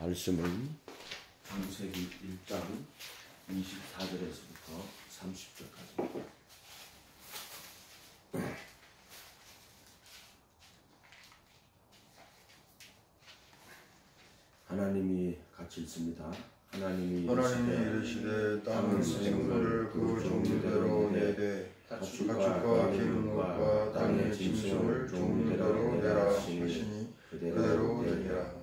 말씀은 창세기 1장 24절에서부터 30절까지. 하나님이 같이 있습니다. 하나님이 이르시되 땅은 생물을 그 종류대로 내되 가축과 기는 것과 땅의 짐승을 종류대로 내라 하시니 그대로 되리라.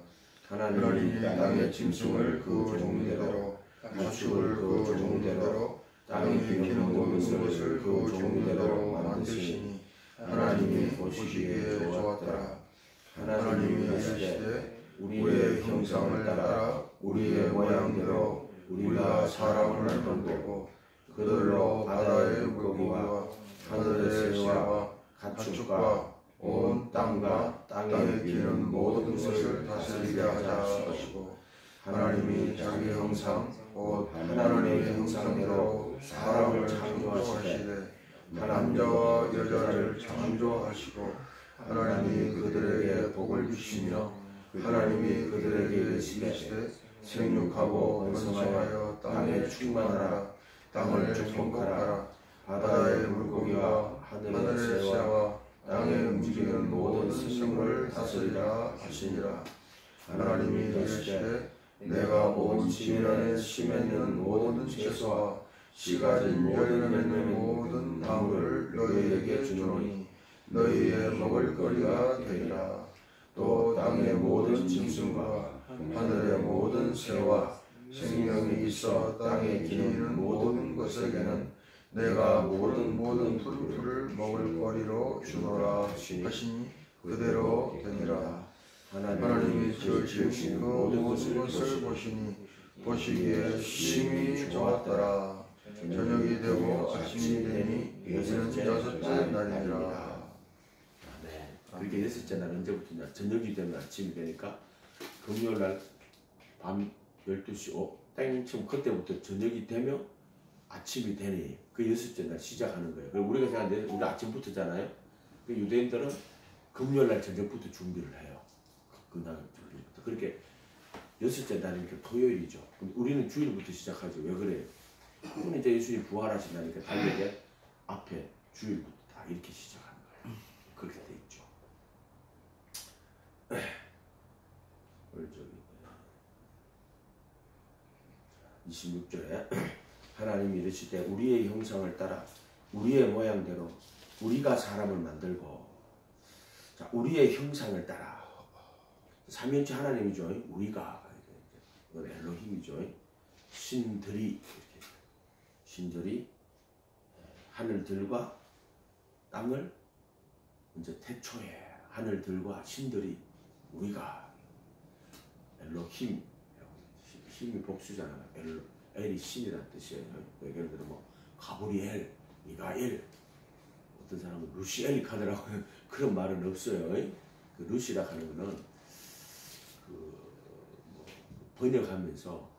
하나님이 땅의 짐승을 그 종류대로 가축을 그 종류대로 땅에 기는 모든 것을 그 종류대로 만드시니 하나님이 보시기에 좋았더라. 하나님이 하시되 우리의 형상을 따라 우리의 모양대로 우리가 사람을 만들고 그들로 바다의 물고기와 하늘의 새와 가축과 온 땅과 땅에 기는 모든 것을 다스리게 하자 하시고, 하나님이 자기 형상 곧 하나님의 형상대로 사람을 창조하시되 남자와 여자를 창조하시고, 하나님이 그들에게 복을 주시며 하나님이 그들에게 이르시되 생육하고 번성하여 땅에 충만하라. 땅을 축복하라. 바다의 물고기와 하늘의 새와 땅에 움직이는 모든 생물을 다스리라 하시니라. 하나님이 이르시되 내가 온 지면에 씨 맺는 모든 채소와 씨 가진 열매 맺는 모든 나무를 너희에게 주노니 너희의 먹을거리가 되리라. 또 땅의 모든 짐승과 하늘의 모든 새와 생명이 있어 땅에 기는 모든 것에게는 내가 모든 풀을 먹을 거리로 주노라 하시니 그대로 되니라. 하나님이 지으신 그 모든 것을 보시기에 심히 좋았더라. 저녁이 되고 아침이 되니 이는 여섯째 날이니라. 그렇게 여섯째 날 언제부터냐? 저녁이 되면 아침이 되니까 금요일날 밤 12시 땡쯤 그때부터 저녁이 되면 아침이 되니 그 여섯째 날 시작하는 거예요. 그리고 우리가 생각하는데 우리 아침부터잖아요. 그 유대인들은 금요일날 저녁부터 준비를 해요. 그날 저녁부터. 그렇게 여섯째 날이니까 토요일이죠. 우리는 주일부터 시작하죠. 왜 그래요? 그건 이제 예수님 부활하신다니까 달력에 앞에 주일부터 다 이렇게 시작하는 거예요. 그렇게 돼 있죠. 오늘 저기 26절에 하나님이 이르시되 우리의 형상을 따라 우리의 모양대로 우리가 사람을 만들고, 자, 우리의 형상을 따라 삼위일체 하나님이죠. 우리가 엘로힘이죠. 신들이 하늘들과 땅을 이제 태초에 하늘들과 신들이 우리가 엘로힘, 힘이 복수잖아요. 엘이 신이라는 뜻이에요. 예를 들어 뭐 가브리엘, 미가엘, 어떤 사람은 루시엘 하더라고요. 그런 말은 없어요. 그 루시라 하는 거는 뭐 번역하면서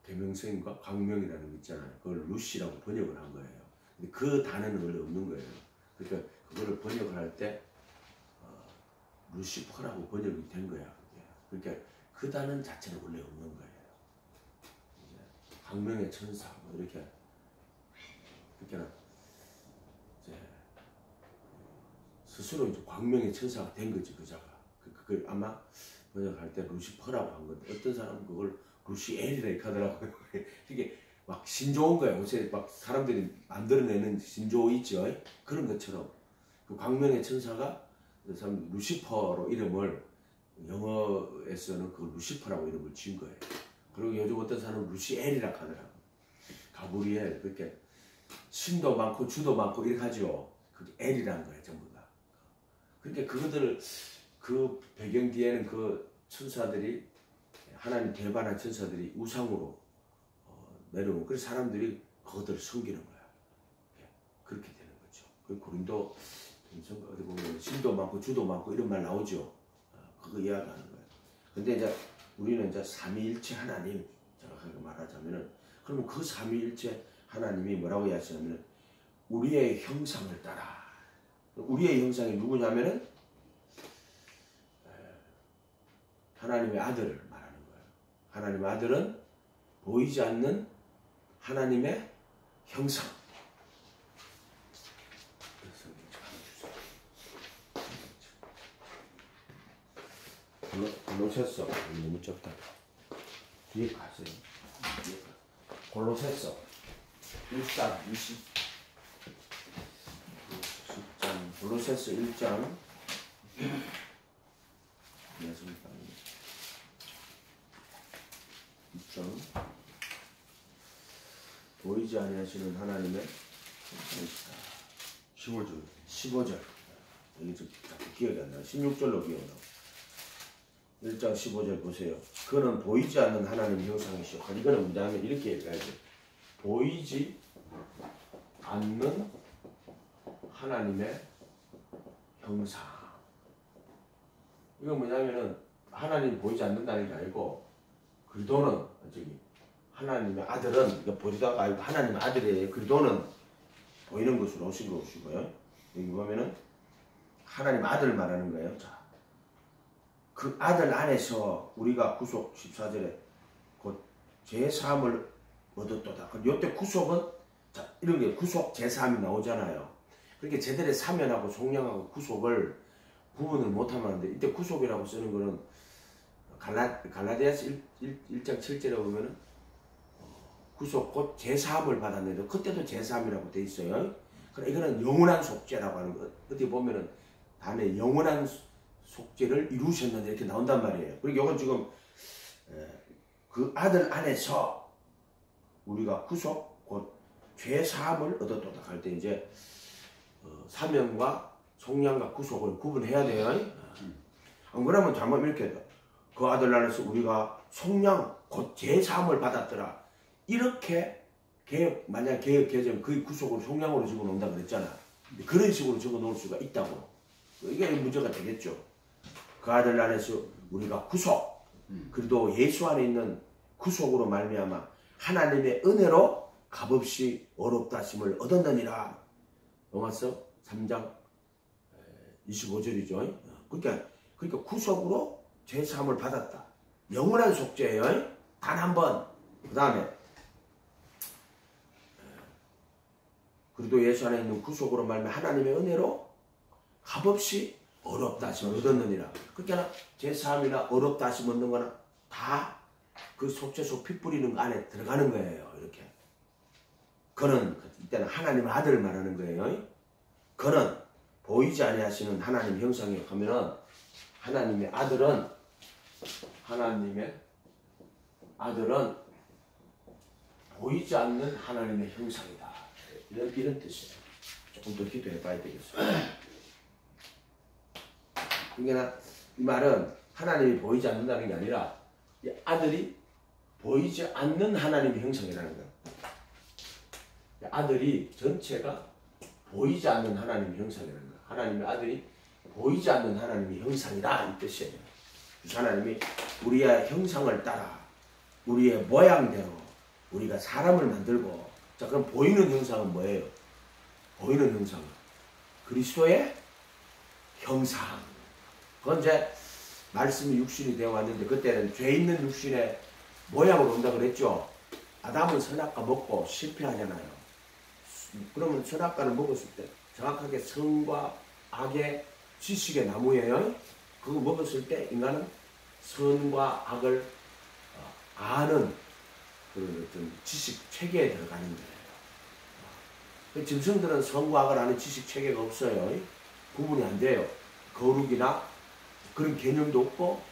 계명성과 광명이라는 거 있잖아요. 그걸 루시라고 번역을 한 거예요. 근데 그 단어는 원래 없는 거예요. 그러니까 그거를 번역을 할 때 루시퍼라고 번역이 된 거야. 그러니까 그 단어 자체는 원래 없는 거예요. 광명의 천사 뭐 이렇게 이제 스스로 이제 광명의 천사가 된 거지 그자가. 그걸 아마 번역할 때 루시퍼라고 한 건데 어떤 사람은 그걸 루시엘이라 이렇게 하더라고요. 이게 막 신조어인 거야. 요새 막 사람들이 만들어내는 신조어 있죠. 그런 것처럼 그 광명의 천사가 그 사람 루시퍼로 이름을 영어에서는 그 루시퍼라고 이름을 지은 거예요. 그리고 요즘 어떤 사람은 루시엘이라고 하더라고. 가브리엘, 그렇게 신도 많고 주도 많고 이렇게 하죠. 그게 엘이라는 거예요, 전부 다. 그러니까 그것들을 그 배경 뒤에는 그 천사들이 하나님 대반한 천사들이 우상으로 내려오고 그래서 사람들이 그것들을 섬기는 거야. 그렇게 되는 거죠. 그 고린도 어디 보면 신도 많고 주도 많고 이런 말 나오죠. 그거 이야기하는 거예요. 근데 이제 우리는 이제 삼위일체 하나님 정확하게 말하자면은 그러면 그 삼위일체 하나님이 뭐라고 하시냐면은 우리의 형상을 따라. 우리의 형상이 누구냐면은 하나님의 아들을 말하는 거예요. 하나님의 아들은 보이지 않는 하나님의 형상. 골로새서 너무 좁다. 뒤에 가세요. 골로새서 1장 10장 골로새서 1장 6장 보이지 아니하시는 하나님의 형상이시다. 15절 여기 좀 기억이 안 나요. 16절로 기억나요. 1장 15절 보세요. 그는 보이지 않는 하나님 형상이시오. 이거는 뭐냐면 이렇게 얘기해야죠. 보이지 않는 하나님의 형상. 이건 뭐냐면은 하나님 보이지 않는다는 게 아니고 그리스도는 저기 하나님의 아들은 그러니까 보이다가 아니고 하나님의 아들이에요. 그리스도는 보이는 것으로 오신 것이고요. 여기 보면은 하나님 아들 말하는 거예요. 자. 그 아들 안에서 우리가 구속 14절에 곧 제사함을 얻었도다. 요때 구속은 자 이런 게 구속 제사함이 나오잖아요. 그렇게 제대로 사면하고 속량하고 구속을 구분을 못하면 안 돼. 이때 구속이라고 쓰는 거는 갈라디아서 1장 7절에 보면은 구속 곧 제사함을 받았는데 그때도 제사함이라고 돼 있어요. 그러니까 이거는 영원한 속죄라고 하는 거. 어떻게 보면은 다음에 영원한 속죄를 이루셨는데 이렇게 나온단 말이에요. 그리고 이건 지금 그 아들 안에서 우리가 구속 곧 죄사함을 얻었도다 할 때 이제 사명과 속량과 구속을 구분해야 돼요. 안 그러면 잘못 이렇게 그 아들 안에서 우리가 속량 곧 죄사함을 받았더라. 이렇게 만약 개혁 개정 그 구속을 속량으로 집어넣는다 그랬잖아. 그런 식으로 적어놓을 수가 있다고. 이게 문제가 되겠죠. 그 아들 안에서 우리가 구속, 그래도 예수 안에 있는 구속으로 말미암아 하나님의 은혜로 값없이 어렵다 하심을 얻었느니라. 로마서 3장 25절이죠. 그러니까 구속으로 죄사함을 받았다. 영원한 속죄예요. 단 한 번. 그 다음에 그래도 예수 안에 있는 구속으로 말미암아 하나님의 은혜로 값없이 어렵다 하심을 얻었느니라. 그러니까 제사함이나 어렵다 하심 얻는 거나 다 그 속죄소 피 뿌리는 거 안에 들어가는 거예요. 이렇게. 그는 이때는 하나님의 아들을 말하는 거예요. 그는 보이지 아니하시는 하나님 형상에 가면은 하나님의 아들은 보이지 않는 하나님의 형상이다. 이런 뜻이에요. 조금 더 기도해 봐야 되겠어요. 그러니까 이 말은 하나님이 보이지 않는다는 게 아니라 이 아들이 보이지 않는 하나님의 형상이라는 거예요. 아들이 전체가 보이지 않는 하나님의 형상이라는 거예요. 하나님의 아들이 보이지 않는 하나님의 형상이다 이 뜻이에요. 하나님이 우리의 형상을 따라 우리의 모양대로 우리가 사람을 만들고 자 그럼 보이는 형상은 뭐예요? 보이는 형상은 그리스도의 형상. 그건 이제 말씀이 육신이 되어 왔는데 그때는 죄 있는 육신의 모양으로 온다 그랬죠. 아담은 선악과 먹고 실패하잖아요. 그러면 선악과를 먹었을 때 정확하게 선과 악의 지식의 나무예요. 그거 먹었을 때 인간은 선과 악을 아는 그런 어떤 지식 체계에 들어가는 거예요. 짐승들은 선과 악을 아는 지식 체계가 없어요. 구분이 안 돼요. 거룩이나 그런 개념도 없고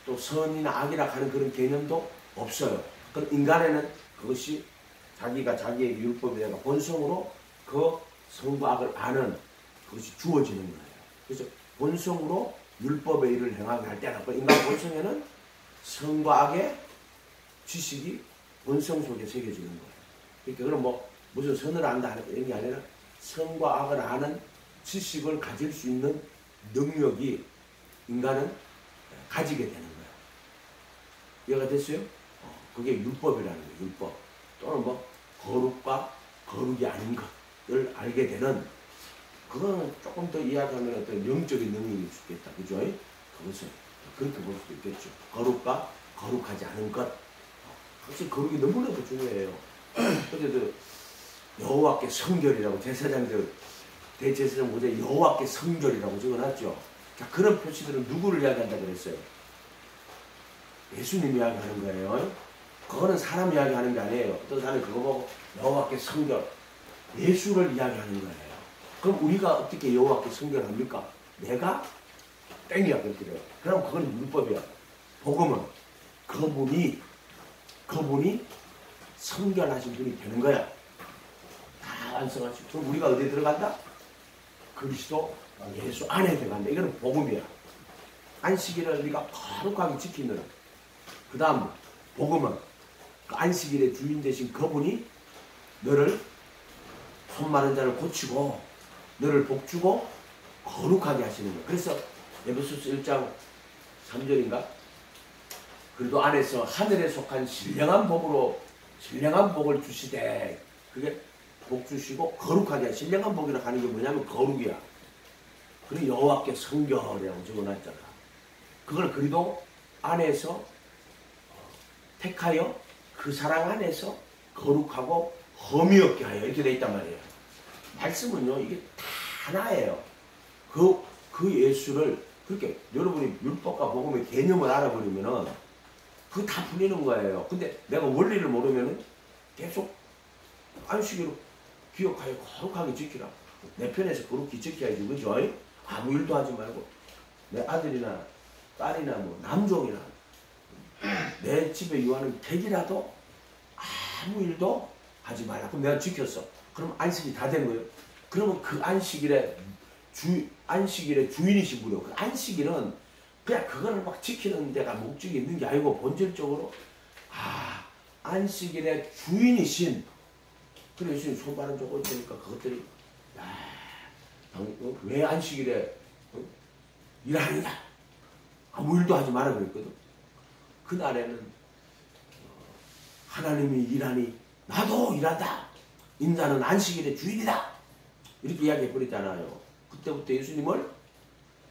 또 선이나 악이라 하는 그런 개념도 없어요. 그럼 인간에는 그것이 자기가 자기의 율법에 대한 본성으로 그 선과 악을 아는 그것이 주어지는 거예요. 그래서 본성으로 율법의 일을 행하게 할 때는 인간 본성에는 선과 악의 지식이 본성 속에 새겨지는 거예요. 그러니까 그럼 뭐 무슨 선을 안다 이런 게 아니라 선과 악을 아는 지식을 가질 수 있는 능력이 인간은 가지게 되는 거예요. 이해가 됐어요? 그게 율법이라는 거예요. 율법. 또는 뭐 거룩과 거룩이 아닌 것을 알게 되는 그거는 조금 더 이야기하면 어떤 영적인 능력일 수 있겠다. 그죠? 그것은 그렇게 볼 수도 있겠죠. 거룩과 거룩하지 않은 것. 사실 거룩이 너무나도 중요해요. 그래도 여호와께 성결이라고 제사장들 대제사장 모자에 여호와께 성결이라고 적어놨죠. 자, 그런 표시들은 누구를 이야기한다 그랬어요? 예수님 이야기하는 거예요. 그거는 사람 이야기하는 게 아니에요. 어떤 사람이 그거 보고 여호와께 성결, 예수를 이야기하는 거예요. 그럼 우리가 어떻게 여호와께 성결합니까? 내가 땡이야 그렇게 돼요. 그럼 그건 율법이야. 복음은 그분이 성결하신 분이 되는 거야. 다 완성하시고. 그럼 우리가 어디에 들어간다? 그리스도 예수 안에 들어간다. 이거는 복음이야. 안식일을 우리가 거룩하게 지키는. 그 다음 복음은 그 안식일의 주인 되신 그분이 너를 손 마른 자를 고치고 너를 복주고 거룩하게 하시는 거야. 그래서 에베소서 1장 3절인가? 그래도 안에서 하늘에 속한 신령한 복을 주시되, 그게 복 주시고 거룩하게 하시는. 신령한 복이라고 하는 게 뭐냐면 거룩이야. 그리고 여호와께 성결이라고 적어놨잖아. 그걸 그래도 안에서 택하여 그 사랑 안에서 거룩하고 흠이 없게 하여 이렇게 돼 있단 말이에요. 말씀은요 이게 다 하나예요. 그 예수를 그렇게 여러분이 율법과 복음의 개념을 알아버리면은 그거 다 풀리는 거예요. 근데 내가 원리를 모르면은 계속 안식일로 기억하여 거룩하게 지키라. 내 편에서 거룩히 지켜야지, 그죠? 아무 일도 하지 말고 내 아들이나 딸이나 뭐 남종이나 내 집에 유하는 객이라도 아무 일도 하지 말라. 그럼 내가 지켰어. 그럼 안식이 다 된 거예요. 그러면 그 안식일의 주인이신 분이요. 그 안식일은 그냥 그거를 막 지키는 데가 목적이 있는 게 아니고 본질적으로 안식일의 주인이신. 그래 예수님 손 바른 조금 있으니까 그것들이 왜 안식일에 일하느냐, 아무 일도 하지 마라 그랬거든. 그날에는 하나님이 일하니 나도 일한다. 인자는 안식일의 주인이다. 이렇게 이야기해버리잖아요. 그때부터 예수님을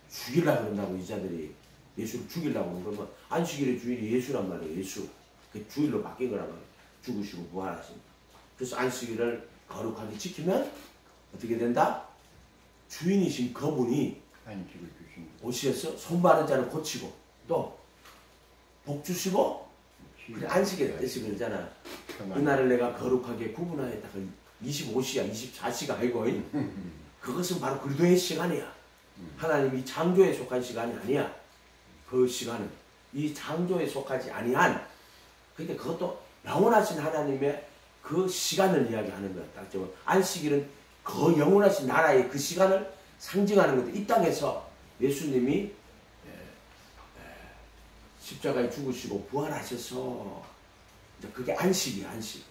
죽이려고 그런다고. 이자들이 예수를 죽이려고 그러면 안식일의 주인이 예수란 말이에요. 예수. 그 주일로 바뀐 거란 말이에요. 죽으시고 부활하신. 그래서 안식일을 거룩하게 지키면 어떻게 된다? 주인이신 그분이 오셔서 손 바른 자를 고치고 또 복 주시고. 그래, 안식일 뜻이 그러잖아. 그날을 내가 거룩하게 구분하였다. 25시야 24시가 아니고 그것은 바로 그리스도의 시간이야. 하나님이 창조에 속한 시간이 아니야. 그 시간은 이 창조에 속하지 아니한, 그러니까 그것도 영원하신 하나님의 그 시간을 이야기하는 거야. 딱 좀 안식일은 그 영원하신 나라의 그 시간을 상징하는 건데, 이 땅에서 예수님이 십자가에 죽으시고 부활하셔서 이제 그게 안식이야. 안식.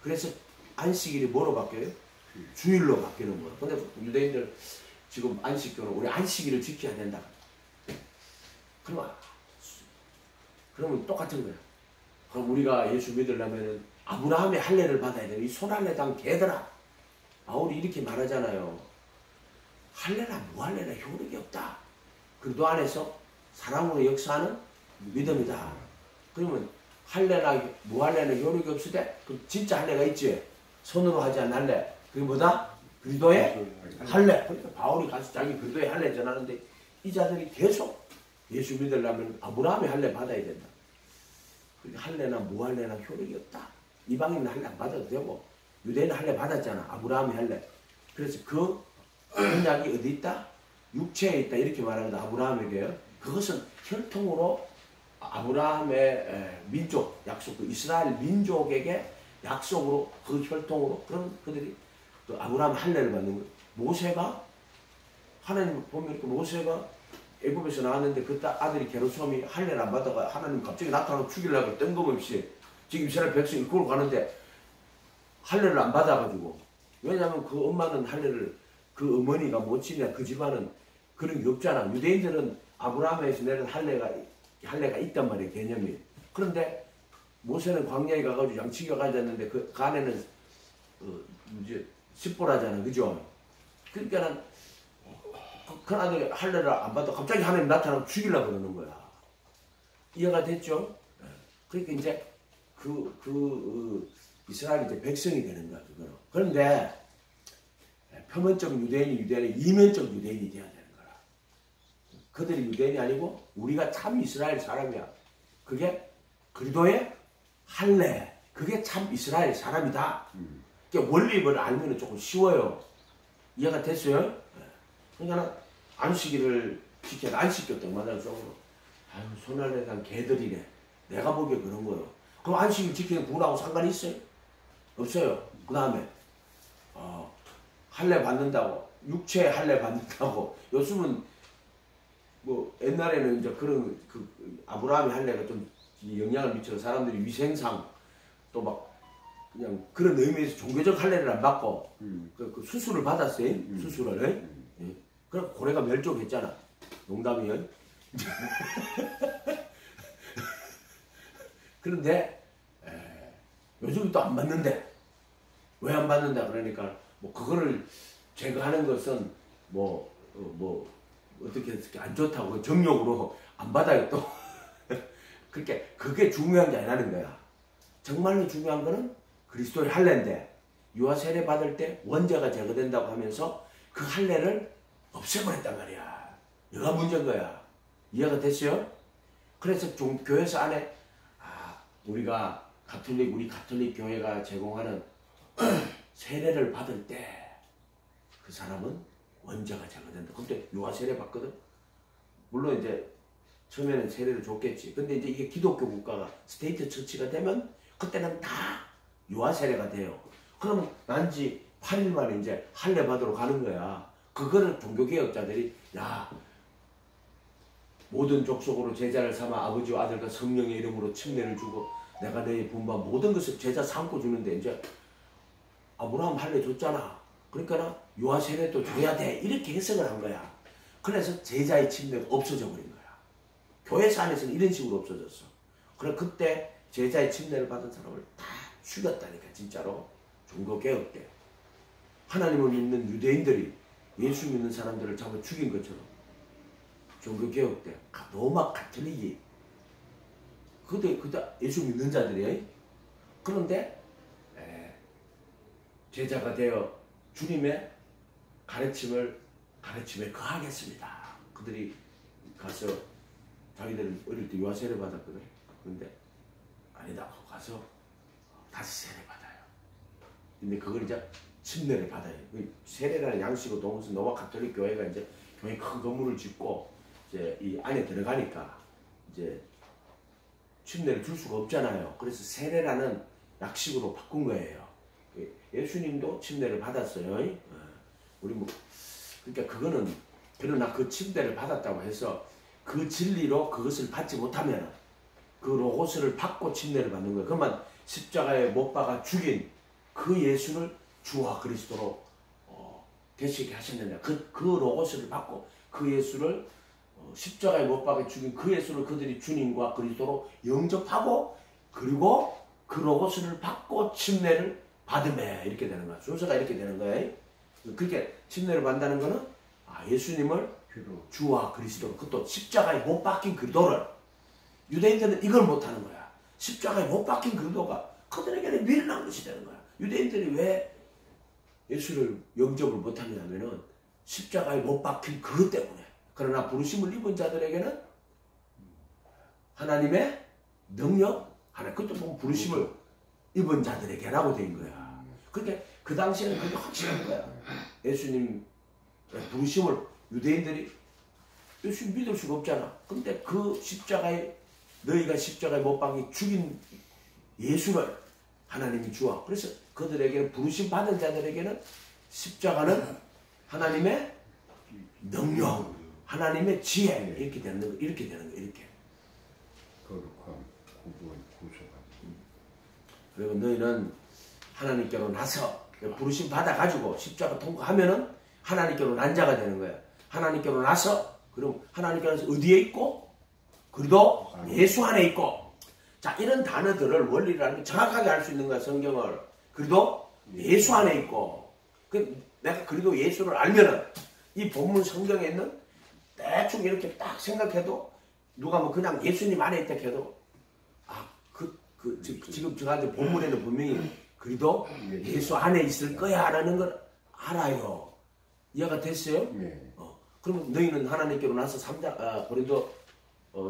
그래서 안식일이 뭐로 바뀌어요? 주일로 바뀌는 거야. 근데 유대인들 지금 안식교는 우리 안식일을 지켜야 된다. 그러면 똑같은 거야. 그럼 우리가 예수 믿으려면 아브라함의 할례를 받아야 돼. 이 손할례당 개들아. 바울이 이렇게 말하잖아요. 할례나 무할례나 효력이 없다. 그리도 안에서 사랑으로 역사하는 믿음이다. 그러면 할례나 무할례는 효력이 없을 때 그럼 진짜 할례가 있지. 손으로 하지 않는 할례. 그게 뭐다? 그리도의 할례. 그러니까 바울이 가서 자기 그리도의 할례 전하는데 이 자들이 계속 예수 믿으려면 아브라함의 할례 받아야 된다. 그러니까 할례나 무할례나 효력이 없다. 이방인은 할례 안 받아도 되고 유대인은 할례 받았잖아. 아브라함의 할례. 그래서 그 언약이 어디 있다? 육체에 있다. 이렇게 말하는데 아브라함에게요. 그것은 혈통으로 아브라함의 민족 약속, 그 이스라엘 민족에게 약속으로 그 혈통으로 그런 그들이 또 아브라함 할례를 받는 거예요. 모세가 하나님 보면 이렇게 모세가 애굽에서 나왔는데 그 아들이 게르솜이 할례를 안 받다가 하나님 갑자기 나타나서 죽이려고 뜬금없이 지금 이스라엘 백성이 이끌고 가는데 할례를 안 받아가지고. 왜냐하면 그 엄마는 할례를 그 어머니가 못 지냐. 그 집안은 그런 게 없잖아. 유대인들은 아브라함에서 내는 할례가 있단 말이에요. 개념이. 그런데 모세는 광야에 가가지고 양치기가 가졌는데 그 안에는 십보라잖아. 그죠? 그러니까는 그 아들이 할례를 안 받아 갑자기 하나님 나타나면 죽이려고 그러는 거야. 이해가 됐죠? 그러니까 이제 이스라엘이 이제 백성이 되는 거야, 그거는. 그런데 표면적 유대인이 이면적 유대인이 돼야 되는 거라. 그들이 유대인이 아니고 우리가 참 이스라엘 사람이야. 그게 그리도의 할례. 그게 참 이스라엘 사람이다. 그러니까 원리를 알면 조금 쉬워요. 이해가 됐어요? 그러니까 안식일을 지켜야 안 지켰던 마다적으로. 아유, 손안에 단 개들이네. 내가 보기에 그런 거예요. 그럼 안식일 지키는 구분하고 상관이 있어요? 없어요. 그 다음에 할례 받는다고, 육체 할례 받는다고. 요즘은 뭐 옛날에는 이제 그런 아브라함의 할례가 좀 영향을 미쳐서 사람들이 위생상 또 막 그냥 그런 의미에서 종교적 할례를 안 받고 그 수술을 받았어요. 수술을. 예. 그럼 고래가 멸종했잖아. 농담이에요. 그런데 요즘 또 안 받는데 왜 안 받는다 그러니까 뭐 그거를 제거하는 것은 뭐 어떻게 안 좋다고 정욕으로 안 받아요 또. 그러니까 그게 중요한 게 아니라는 거야. 정말로 중요한 거는 그리스도의 할례인데 유아 세례 받을 때 원죄가 제거된다고 하면서 그 할례를 없애버렸단 말이야. 이가 문제인 거야. 이해가 됐어요? 그래서 교회에서 안에 우리가 우리 가톨릭 교회가 제공하는 세례를 받을 때 그 사람은 원죄가 제거된다. 그때 유아 세례 받거든. 물론 이제 처음에는 세례를 줬겠지. 근데 이제 이게 기독교 국가가 스테이트 처치가 되면 그때는 다 유아 세례가 돼요. 그러면 난지 8일 만에 이제 할례 받으러 가는 거야. 그거를 종교개혁자들이 모든 족속으로 제자를 삼아 아버지와 아들과 성령의 이름으로 침례를 주고 내가 너희 분부한 모든 것을 제자 삼고 주는데 이제 아브라함 할례 줬잖아. 그러니까 유아 세례도 줘야 돼. 이렇게 해석을 한 거야. 그래서 제자의 침례가 없어져 버린 거야. 교회사 안에서는 이런 식으로 없어졌어. 그래 그때 제자의 침례를 받은 사람을 다 죽였다니까 진짜로. 종교개혁 때 하나님을 믿는 유대인들이 예수 믿는 사람들을 잡아 죽인 것처럼 종교개혁 때 로마 가톨릭이 그때 예수 믿는 자들이에요. 그런데 제자가 되어 주님의 가르침에 거하겠습니다. 그들이 가서 자기들은 어릴 때 유아 세례 받았거든. 근데 아니다 가서 다시 세례 받아요. 근데 그걸 이제 침례를 받아요. 세례라는 양식으로 동무서 노마 가톨릭 교회가 이제 교회 큰 건물을 짓고 이제 이 안에 들어가니까 이제 침례를 줄 수가 없잖아요. 그래서 세례라는 약식으로 바꾼 거예요. 예수님도 침례를 받았어요. 우리 그러니까 그거는 그러나 그 침례를 받았다고 해서 그 진리로 그것을 받지 못하면 그 로고스를 받고 침례를 받는 거예요. 그러면 십자가에 못 박아 죽인 그 예수를 주와 그리스도로 되시게 하셨느냐. 그 로고스를 받고 그 예수를 십자가에 못 박아 죽인 그 예수를 그들이 주님과 그리스도로 영접하고 그리고 그 로고스를 받고 침례를 받으면 이렇게 되는 거야. 순서가 이렇게 되는 거예요. 그렇게 침례를 받는다는 거는 예수님을 주와 그리스도로 그것도 십자가에 못 박힌 그리스도를 유대인들은 이걸 못하는 거야. 십자가에 못 박힌 그리스도가 그들에게는 미련한 것이 되는 거야. 유대인들이 왜 예수를 영접을 못하냐면은 십자가에 못 박힌 그것 때문에. 그러나 부르심을 입은 자들에게는 하나님의 능력, 그것도 보면 부르심을 입은 자들에게라고 된 거야. 그러니까 그 당시에는 그게 확실한 거야. 예수님 부르심을 유대인들이 예수님 믿을 수가 없잖아. 근데 그 십자가에 너희가 십자가에 못 박혀 죽인 예수를 하나님이 주어. 그래서 그들에게는 부르심 받은 자들에게는 십자가는 하나님의 능력, 하나님의 지혜 이렇게 되는 거, 이렇게 되는 거, 이렇게. 거룩함, 구속함. 그리고 너희는 하나님께로 나서 부르심 받아가지고 십자가 통과하면은 하나님께로 난 자가 되는 거야. 하나님께로 나서 그럼 하나님께서 어디에 있고? 그리도 예수 안에 있고. 자, 이런 단어들을 원리를 알면 정확하게 알 수 있는 거야, 성경을. 그리도 예수 안에 있고. 내가 그리도 예수를 알면은 이 본문 성경에 있는 대충 이렇게 딱 생각해도 누가 뭐 그냥 예수님 안에 있다 해도 지금 저한테 본문에는 분명히 그래도 예수 안에 있을 거야 라는 걸 알아요. 이해가 됐어요? 네. 그러면 너희는 하나님께로 나서 3장 고린도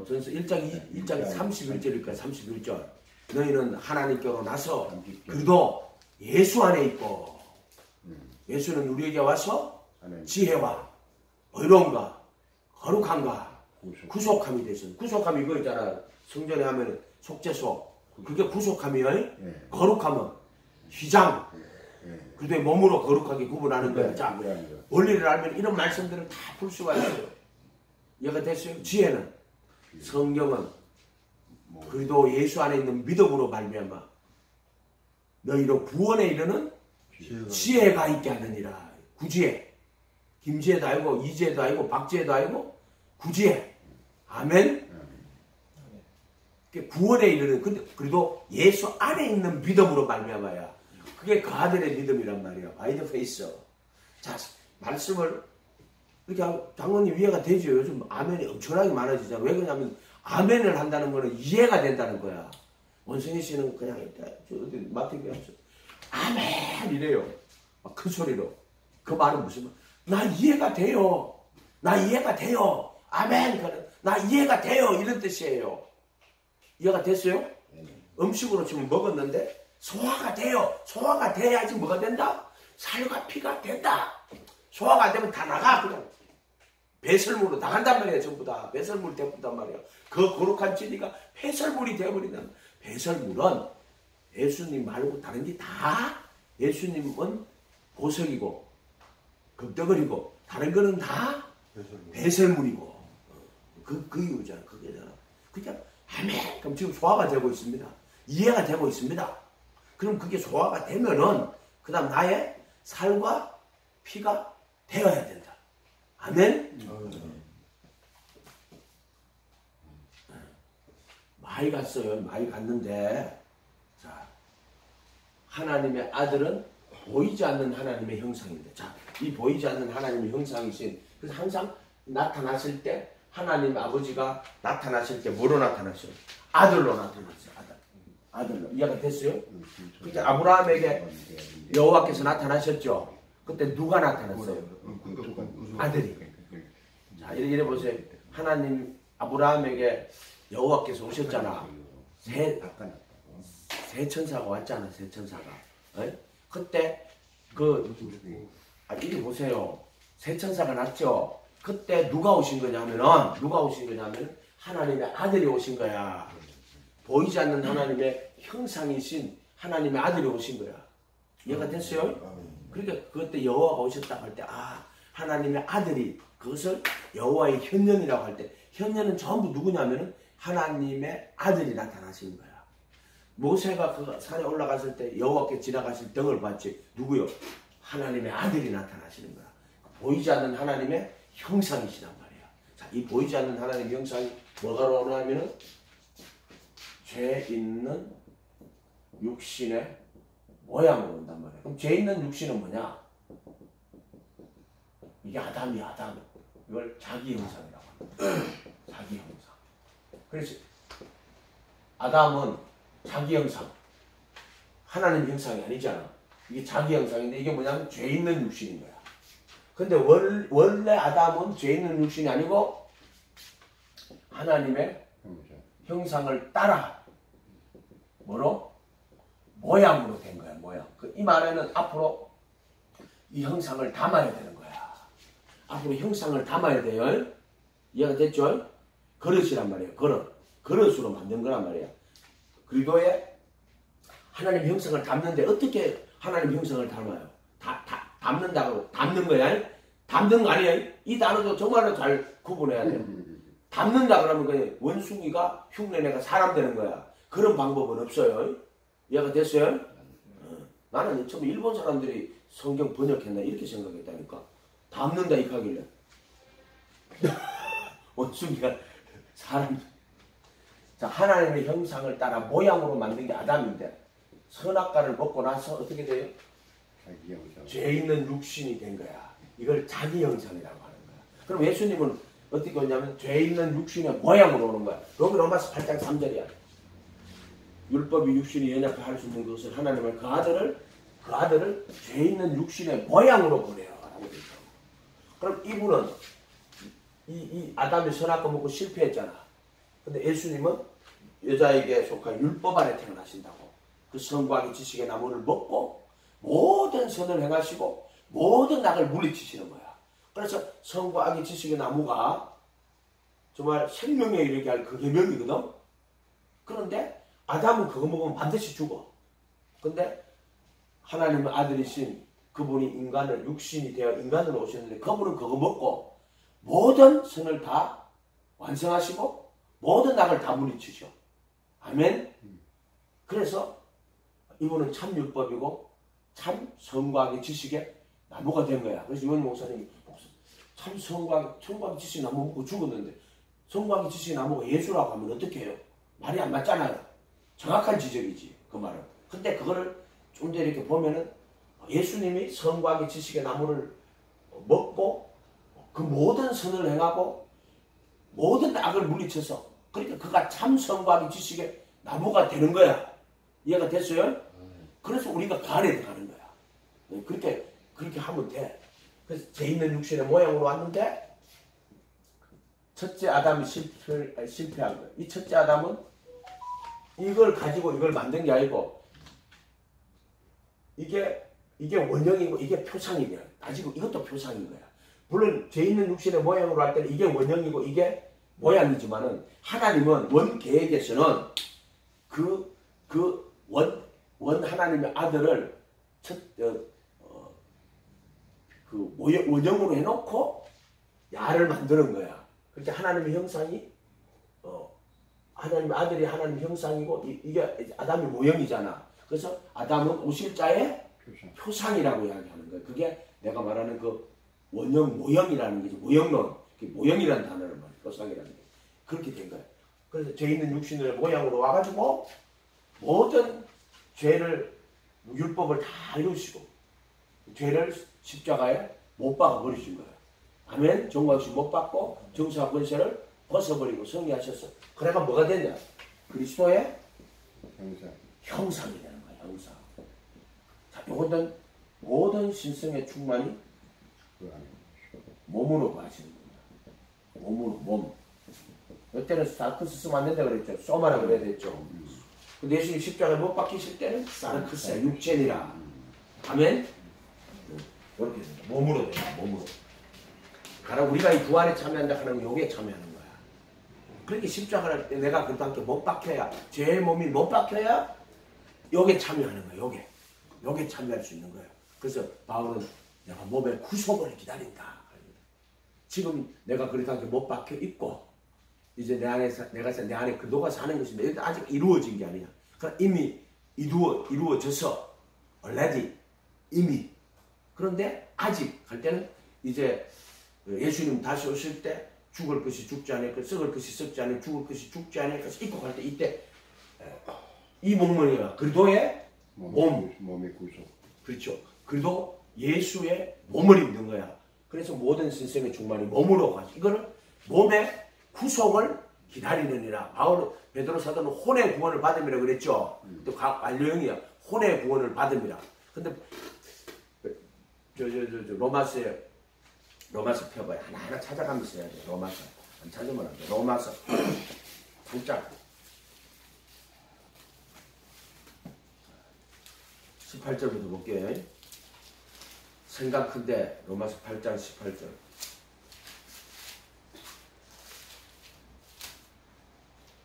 전서 1장 31절일까 31절 너희는 하나님께로 나서 그래도 예수 안에 있고 예수는 우리에게 와서 지혜와 의로움과 거룩함과 구속함이 되신 구속함이 이거 있잖아. 성전에 하면 속죄소 그게 구속함이에요. 거룩함은 휘장 그래도 몸으로 거룩하게 구분하는 거야. 자, 원리를 알면 이런 말씀들을 다 풀 수가 있어요. 이해가 됐어요? 지혜는 성경은 그래도 예수 안에 있는 믿음으로 말미암아 너희로 구원에 이르는 지혜가 있게 하느니라. 구지혜. 김지혜도 아니고 이지혜도 아니고 박지혜도 아니고 구지혜. 아멘. 구원에 이르는 그래도 예수 안에 있는 믿음으로 말미암아야 그게 그 아들의 믿음이란 말이야. By the faith. 자, 말씀을 이렇게 장로님 이해가 되죠. 요즘 아멘이 엄청나게 많아지잖아. 왜 그러냐면 아멘을 한다는 거는 이해가 된다는 거야. 원승희 씨는 그냥 어디 마트에 가서 아멘 이래요. 막 큰 소리로. 그 말은 무슨 말? 나 이해가 돼요. 나 이해가 돼요. 아멘. 나 이해가 돼요. 이런 뜻이에요. 이해가 됐어요? 음식으로 지금 먹었는데 소화가 돼요. 소화가 돼야지 뭐가 된다? 살과 피가 된다. 소화가 안 되면 다 나가 그냥. 배설물로 나간단 말이야. 전부 다. 배설물 되었단 말이야. 그 거룩한 진리가 배설물이 되어버린다. 배설물은 예수님 말고 다른 게 다 예수님은 보석이고 금덩어리고 다른 거는 다 배설물이고 그 이유잖아. 그게잖아. 그러니까 아멘. 그럼 지금 소화가 되고 있습니다. 이해가 되고 있습니다. 그럼 그게 소화가 되면은 그 다음 나의 살과 피가 되어야 된다. 아멘. 많이 갔어요. 많이 갔는데 자 하나님의 아들은 보이지 않는 하나님의 형상인데 자 이 보이지 않는 하나님의 형상이신 그래서 항상 나타났을 때 하나님 아버지가 나타나실 때 뭐로 나타나셔요? 아들로 나타났어요. 아들로. 이해가 됐어요? 그러니까 아브라함에게 여호와께서 나타나셨죠. 그때 누가 나타났어요? 아들이. 자 이래 보세요. 하나님 아브라함에게 여호와께서 오셨잖아. 새 천사가 왔잖아. 새 천사가. 그때 이리 보세요. 새 천사가 났죠. 그때 누가 오신 거냐면은 하나님의 아들이 오신 거야. 보이지 않는 하나님의 형상이신 하나님의 아들이 오신 거야. 이해가 됐어요? 그러니까 그때 여호와가 오셨다고 할 때 하나님의 아들이 그것을 여호와의 현년이라고 할 때 현년은 전부 누구냐면은 하나님의 아들이 나타나시는 거야. 모세가 그 산에 올라갔을 때 여호와께 지나가실 등을 봤지. 누구요? 하나님의 아들이 나타나시는 거야. 보이지 않는 하나님의 형상이시단 말이야. 자, 이 보이지 않는 하나님의 형상이 뭐가 오냐면은 죄 있는 육신의 모양으로 온단 말이야. 그럼 죄 있는 육신은 뭐냐? 이게 아담이야, 아담. 이걸 자기 형상이라고 합니다. 자기 형상. 그래서 아담은 자기 형상. 하나님 형상이 아니잖아. 이게 자기 형상인데 이게 뭐냐면 죄 있는 육신인 거야. 근데 원래 아담은 죄 있는 육신이 아니고 하나님의 형상을 따라 뭐로? 모양으로 된 거야. 모양. 이 말에는 앞으로 이 형상을 담아야 되는 거야. 앞으로 형상을 담아야 돼요. 이해가 됐죠? 그릇이란 말이에요. 그릇으로 만든 거란 말이야. 그리도에 하나님 형상을 담는데 어떻게 하나님 형상을 담아요? 담는다고 담는 거야? 담는 거 아니에요? 이 단어도 정말로 잘 구분해야 돼요. 담는다 그러면 그냥 원숭이가 흉내내가 사람 되는 거야. 그런 방법은 없어요. 이해가 됐어요? 나는 처음 일본 사람들이 성경 번역했나 이렇게 생각했다니까. 담는다 이렇게 하길래 원숭이가 사람. 자, 하나님의 형상을 따라 모양으로 만든 게 아담인데 선악과를 먹고 나서 어떻게 돼요? 죄 있는 육신이 된 거야. 이걸 자기 형상이라고 하는 거야. 그럼 예수님은 어떻게 오냐면 죄 있는 육신의 모양으로 오는 거야. 여기 로마서 8장 3절이야. 율법이 육신이 연약해 할 수 있는 것을 하나님은 그 아들을 죄 있는 육신의 모양으로 보내요. 라고 되어 있어. 그럼 이분은 이 아담이 선악과 먹고 실패했잖아. 근데 예수님은 여자에게 속한 율법 아래 태어나신다고. 그 선과의 지식의 나무를 먹고 모든 선을 행하시고 모든 악을 물리치시는 거야. 그래서 선과 악의 지식의 나무가 정말 생명에 이르게 할 그 계명이거든. 그런데 아담은 그거 먹으면 반드시 죽어. 근데 하나님의 아들이신 그분이 인간을 육신이 되어 인간으로 오셨는데 그분은 그거 먹고 모든 선을 다 완성하시고 모든 악을 다 물리치셔. 아멘. 그래서 이분은 참 율법이고 참 선과의 지식의 나무가 된 거야. 그래서 유원 목사님이 참 선과의 지식의 나무 먹고 죽었는데 선과의 지식의 나무가 예수라고 하면 어떻게 해요? 말이 안 맞잖아요. 정확한 지적이지 그 말은. 근데 그거를 좀 더 이렇게 보면은 예수님이 선과의 지식의 나무를 먹고 그 모든 선을 행하고 모든 악을 물리쳐서 그러니까 그가 참 선과의 지식의 나무가 되는 거야. 이해가 됐어요? 그래서 우리가 그 안에 들어가는 거야. 그렇게 하면 돼. 그래서 죄 있는 육신의 모양으로 왔는데 첫째 아담이 실패한 거예요. 이 첫째 아담은 이걸 가지고 이걸 만든 게 아니고 이게 원형이고 이게 표상이냐. 가지고 이것도 표상인 거야. 물론 죄 있는 육신의 모양으로 할 때는 이게 원형이고 이게 모양이지만은 하나님은 원 계획에서는 원 하나님의 아들을 원형으로 해놓고 야를 만드는 거야. 그렇게 하나님의 형상이 하나님의 아들이 하나님의 형상이고 이게 아담의 모형이잖아. 그래서 아담은 오실자의 표상이라고 이야기하는 거야. 그게 내가 말하는 그 원형 모형이라는 거지. 모형론. 모형이라는 단어를 말해. 표상이라는 게. 그렇게 된 거야. 그래서 죄 있는 육신의 모양으로 와가지고 모든 죄를 율법을 다 이루시고 죄를 십자가에 못 박아 버리신 거예요. 아멘. 정과없이 못 받고 정사와 권세를 벗어버리고 승리하셨어. 그래가 뭐가 됐냐? 그리스도의 형상이 되는 거야. 형상. 자, 이것은 모든 신성의 충만이 몸으로 가시는 거야. 몸으로 몸. 이때는 사르크스 쓰면 안 된다 그랬죠. 소마라 그래야 됐죠. 근데 예수님 십자가에 못 박히실 때는 사르크스야. 육체니라. 아멘. 이렇게 된다. 몸으로 된다. 몸으로. 가라 우리가 이 구원에 참여한다 하는 요게 참여하는 거야. 그렇게 십자가를 할 때 내가 그도 함께 못 박혀야 죄의 몸이 못 박혀야 요게 참여하는 거야. 요게 참여할 수 있는 거야. 그래서 바울은 내가 몸의 구속을 기다린다. 지금 내가 그렇게 함께 못 박혀 있고 이제 내 안에 그도가 사는 것인데 아직 이루어진 게 아니야. 그러니까 이미 이루어져서 already 이미. 그런데 아직 갈 때는 이제 예수님 다시 오실 때 죽을 것이 죽지 않을 것, 썩을 것이 썩지 않을, 죽을 것이 죽지 않을 것을 입고 갈 때 이때 이 몸은요 그리스도의 몸의 구속. 그렇죠. 그리도 예수의 몸을 입는 거야. 그래서 모든 신성의 충만이 몸으로 가지. 이거는 몸의 구속을 기다리느니라. 베드로 사도는 혼의 구원을 받음이라 그랬죠. 또 각 완료형이야. 혼의 구원을 받음이라. 근데 로마서 펴봐요. 하나하나 찾아가면서 해야 돼. 로마서. 안 찾으면 안 돼. 로마서. 진짜. 18절부터 볼게요. 생각 큰데 로마서 8장 18절.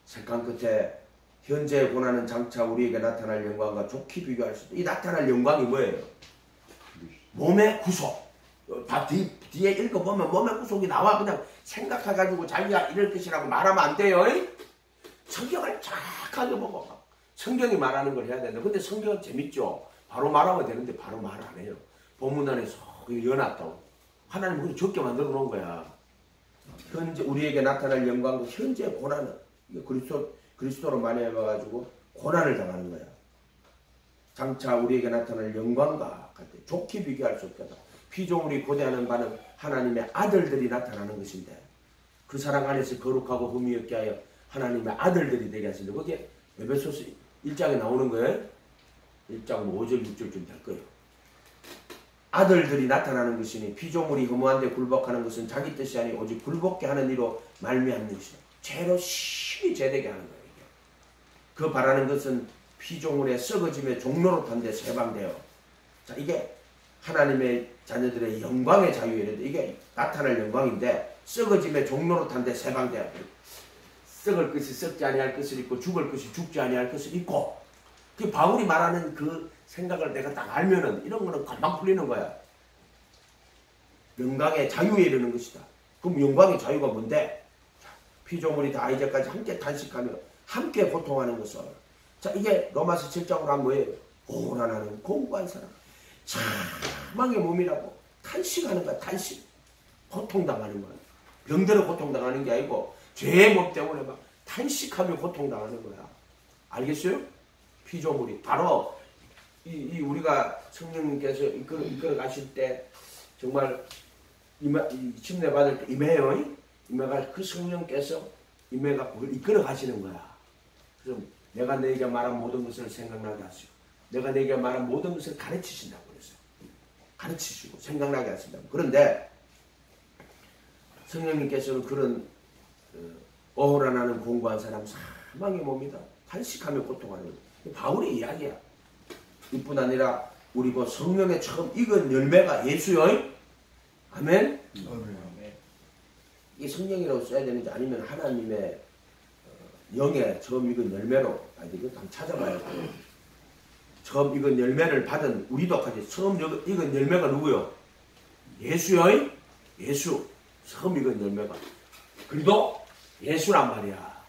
색감 끝에 현재의 고난은 장차 우리에게 나타날 영광과 좋게 비교할 수 있다. 이 나타날 영광이 뭐예요? 몸의 구속. 다 뒤에 읽어보면 몸의 구속이 나와. 그냥 생각해가지고 자기가 이럴 것이라고 말하면 안 돼요. 성경을 정확하게 보고 성경이 말하는 걸 해야 되는데 근데 성경은 재밌죠. 바로 말하면 되는데 바로 말 안 해요. 본문 안에서 연합다고 하나님 우리 적게 만들어 놓은 거야. 현재 우리에게 나타날 영광과 현재 고난은 그리스도로 만나가지고 고난을 당하는 거야. 장차 우리에게 나타날 영광과 같이 좋게 비교할 수 없다. 피조물이 고대하는 바는 하나님의 아들들이 나타나는 것인데 그 사랑 안에서 거룩하고 흠이 없게 하여 하나님의 아들들이 되게 하신다. 그게 에베소서 1장에 나오는 거예요. 1장 5절 6절쯤 될 거예요. 아들들이 나타나는 것이니 피조물이 허무한데 굴복하는 것은 자기 뜻이 아니 오직 굴복게 하는 이로 말미암는 것이다. 죄로 심히 죄되게 하는 거예요. 이게. 그 바라는 것은 피조물의 썩어짐의 종로로 탄데 세방되어 자 이게 하나님의 자녀들의 영광의 자유이는데 이게 나타날 영광인데 썩어짐의 종로로 탄데 세방되어 썩을 것이 썩지 아니할 것을 있고 죽을 것이 죽지 아니할 것을 있고 그 바울이 말하는 그 생각을 내가 딱 알면은 이런 거는 금방 풀리는 거야. 영광의 자유에 이르는 것이다. 그럼 영광의 자유가 뭔데? 피조물이 다 이제까지 함께 탄식하며 함께 고통하는 것을 자 이게 로마서 7장으로 하면 뭐예요? 오라나는 공부한 사람 사망의 몸이라고 탄식하는 거야. 탄식 고통당하는 거야. 병들어 고통당하는 게 아니고 죄의 몸 때문에 막 탄식하며 고통당하는 거야. 알겠어요? 피조물이 바로 이 우리가 성령님께서 이끌어 가실 때 정말 침례 받을 때 임해요. 임해가 그 성령께서 임해가 그걸 이끌어 가시는 거야. 그래서 내가 너에게 말한 모든 것을 생각나게 하시고 내가 너에게 말한 모든 것을 가르치신다고 그랬어요. 가르치시고 생각나게 하신다고. 그런데 성령님께서는 그런 어울어나는 공부한 사람 사망의 몸이다. 탄식하며 고통하는 거예요. 바울의 이야기야. 이뿐 아니라 우리 그 성령의 처음 익은 열매가 예수요. 아멘. 이게 성령이라고 써야 되는지 아니면 하나님의 영의 처음 익은 열매로 이거 한번 찾아봐야 돼요. 처음 익은 열매를 받은 우리도 같이 처음 익은 열매가 누구요? 예수요. 예수. 처음 익은 열매가. 그래도 예수란 말이야.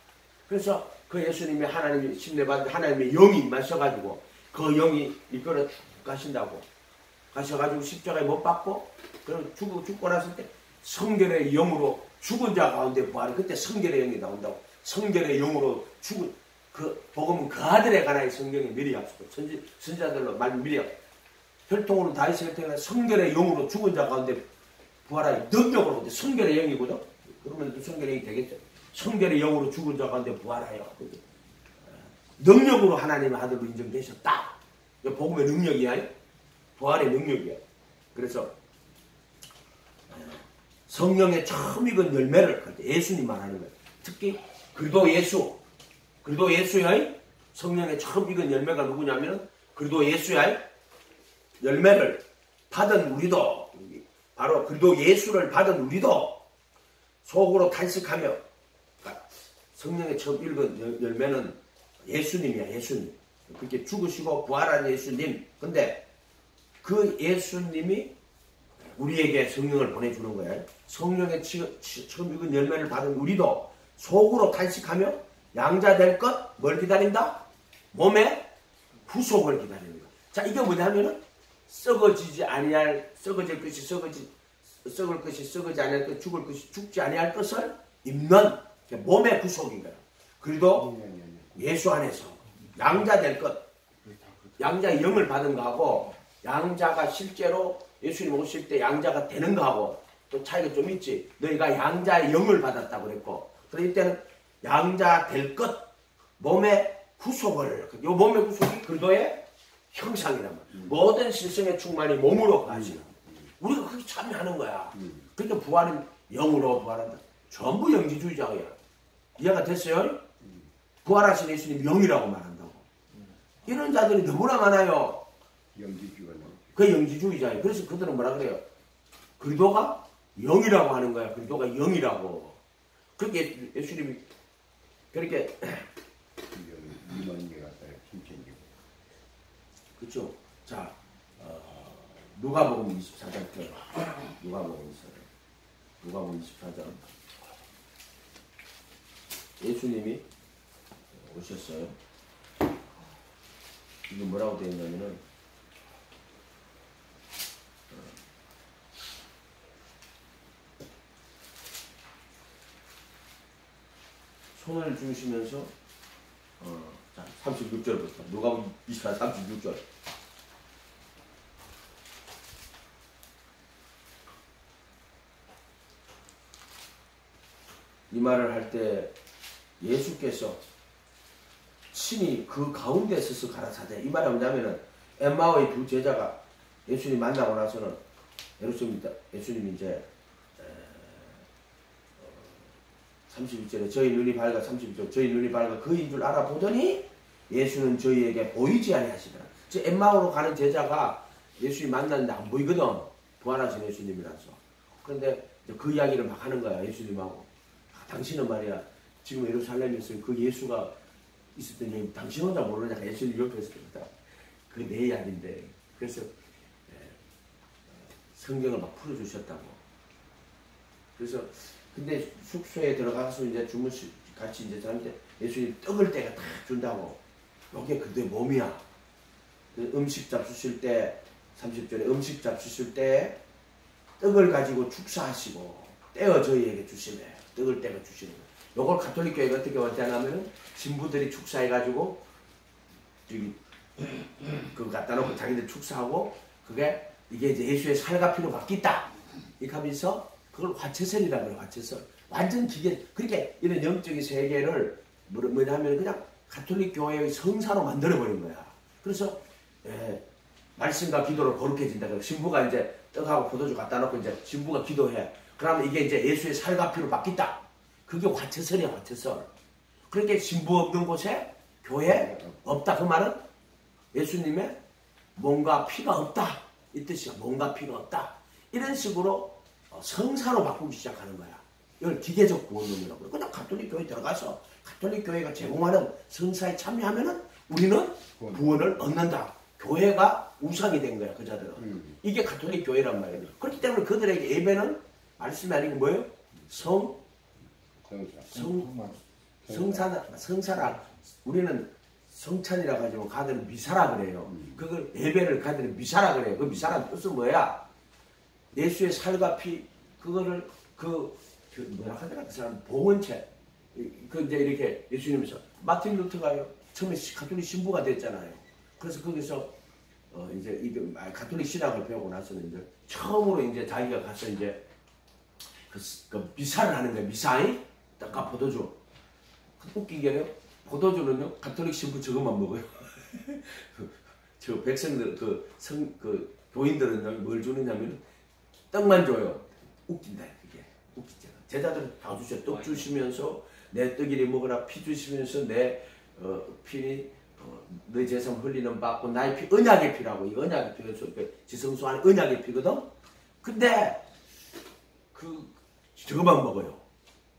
그래서 그 예수님이 하나님이 침례받은 하나님의 영이 임하셔가지고 그 영이 이끌어 가신다고 가셔가지고 십자가에 못 박고 그럼 죽고 났을 때 성결의 영으로 죽은 자 가운데 부활해. 그때 성결의 영이 나온다고. 성결의 영으로 죽은 그 복음은 그 아들에 관하여 성경에 미리 약속해. 선지자들로 말 미리 약속. 혈통으로 다윗의 혈통에 성결의 영으로 죽은 자 가운데 부활하여 능력으로 성결의 영이거든. 그러면 또 성결의 영이 되겠죠. 성결의 영으로 죽은 자 가운데 부활하여 능력으로 하나님의 아들로 인정되셨다. 복음의 능력이야. 부활의 능력이야. 그래서 성령의 처음 익은 열매를 예수님 말하는 거예요. 특히 그리도 예수야. 성령의 처음 익은 열매가 누구냐면 그리도 예수야. 열매를 받은 우리도 바로 그리도 예수를 받은 우리도 속으로 탄식하며 성령의 처음 익은 열매는 예수님이야. 예수님. 그렇게 죽으시고 부활한 예수님. 근데 그 예수님이 우리에게 성령을 보내주는 거예요. 성령의 처음 익은 열매를 받은 우리도 속으로 탄식하며 양자 될 것 뭘 기다린다? 몸의 후속을 기다리는 거. 자 이게 뭐냐면은 썩어지지 아니할 썩어질 것이 썩을 것이 썩어지 아니할 것 죽을 것이 죽지 아니할 것을 입는 몸의 후속인 거야. 그래도 예수 안에서 양자 될 것 양자의 영을 받은 거하고 양자가 실제로 예수님 오실 때 양자가 되는 거하고 또 차이가 좀 있지. 너희가 양자의 영을 받았다고 그랬고 그럴 때는 양자 될 것 몸의 후속을 이 몸의 후속이 그리스도의 형상이란 말이야. 모든 실성의 충만이 몸으로 가시는 우리가 그렇게 참여하는 거야. 그러니까 부활은 영으로 부활한다. 전부 영지주의자야. 이해가 됐어요? 부활하신 예수님 영이라고 말한다고. 이런 자들이 너무나 많아요. 영지주의가 그 영지주의자예요. 그래서 그들은 뭐라 그래요? 그리스도가 영이라고 하는 거야. 그리스도가 영이라고. 그렇게 예수님이 그렇게 이만개 갖다 힘챙기고. 그렇죠. 자 누가복음 24장 때 누가복음 24장 예수님이 오셨어요. 이게 뭐라고 되어 있냐면은 손을 주시면서 자 36절부터 누가복음 24 36절 이 말을 할 때 예수께서 친히 그 가운데 서서 가라사대. 이 말이 뭐냐면은 엠마오의 두 제자가 예수님 만나고 나서는 예수님이 이제 31절에 저희 눈이 밝아 31절 저희 눈이 밝아 그인 줄 알아보더니 예수는 저희에게 보이지 아니하시더라. 저 엠마오로 가는 제자가 예수님 만났는데 안 보이거든. 부활하신 예수님이라서. 그런데 그 이야기를 막 하는 거야. 예수님하고. 당신은 말이야. 지금 예루살렘에 있으면 그 예수가 있었던 얘기 당신 혼자 모르냐. 예수님 옆에 있었다. 그게 내 이야기인데. 그래서 성경을 막 풀어주셨다고. 그래서 근데 숙소에 들어가서 이제 같이 이제 저한테 예수님 떡을 때가 다 준다고. 요게 그들의 몸이야. 음식 잡수실 때 30절에 음식 잡수실 때 떡을 가지고 축사하시고 떼어 저희에게 주시네. 떡을 떼어 주시는 거예요. 요걸 가톨릭 교회가 어떻게 원하냐면은 신부들이 축사해가지고 저기 그거 갖다 놓고 자기들 축사하고 그게 이게 이제 예수의 살과 피로 바뀌었다. 이렇게 하면서 그걸 화채설이라고 그래요. 화채설. 완전 기계. 그렇게 이런 영적인 세계를 뭐냐면 그냥 가톨릭 교회의 성사로 만들어버린 거야. 그래서 말씀과 기도로 거룩해진다. 신부가 이제 떡하고 포도주 갖다 놓고 이제 신부가 기도해. 그러면 이게 이제 예수의 살과 피로 바뀌었다. 그게 화채설이야. 화채설. 그렇게 신부 없는 곳에 교회 없다. 그 말은 예수님의 몸과 피가 없다. 이 뜻이야. 몸과 피가 없다. 이런 식으로 성사로 바꾸기 시작하는 거야. 이걸 기계적 구원론이라고 그래. 그냥 가톨릭 교회 들어가서 가톨릭 교회가 제공하는 성사에 참여하면은 우리는 구원을 얻는다. 교회가 우상이 된 거야. 그자들은. 이게 가톨릭 교회란 말이에요. 그렇기 때문에 그들에게 예배는 말씀이 아니고 뭐예요? 성사라. 우리는 성찬이라고 하지만 가들은 미사라 그래요. 그걸 예배를 가들은 미사라 그래요. 그 미사라 뜻은 뭐야? 예수의 살과 피 그거를 뭐라 하더라 그 사람 봉헌체 그 이제 이렇게 예수님께서 마틴 루터가요 처음에 가톨릭 신부가 됐잖아요. 그래서 거기서 이제 이게 가톨릭 신학을 배우고 나서는 이제 처음으로 이제 자기가 가서 이제 그 미사를 하는 거예요. 미사이 떡과 포도주. 웃긴 게요. 포도주는요 가톨릭 신부 저것만 먹어요. 저 백성들 그 교인들은요 뭘 주느냐면 떡만 줘요. 웃긴다 그게. 웃기잖아. 제자들은 다 주셔. 떡 주시면서 내 떡이리 먹으라 피 주시면서 내 피 너희 재산 흘리는 받고 나의 피 언약의 피라고. 이 언약의 피에서 지성소 안에 언약의 피거든. 근데 저거만 먹어요.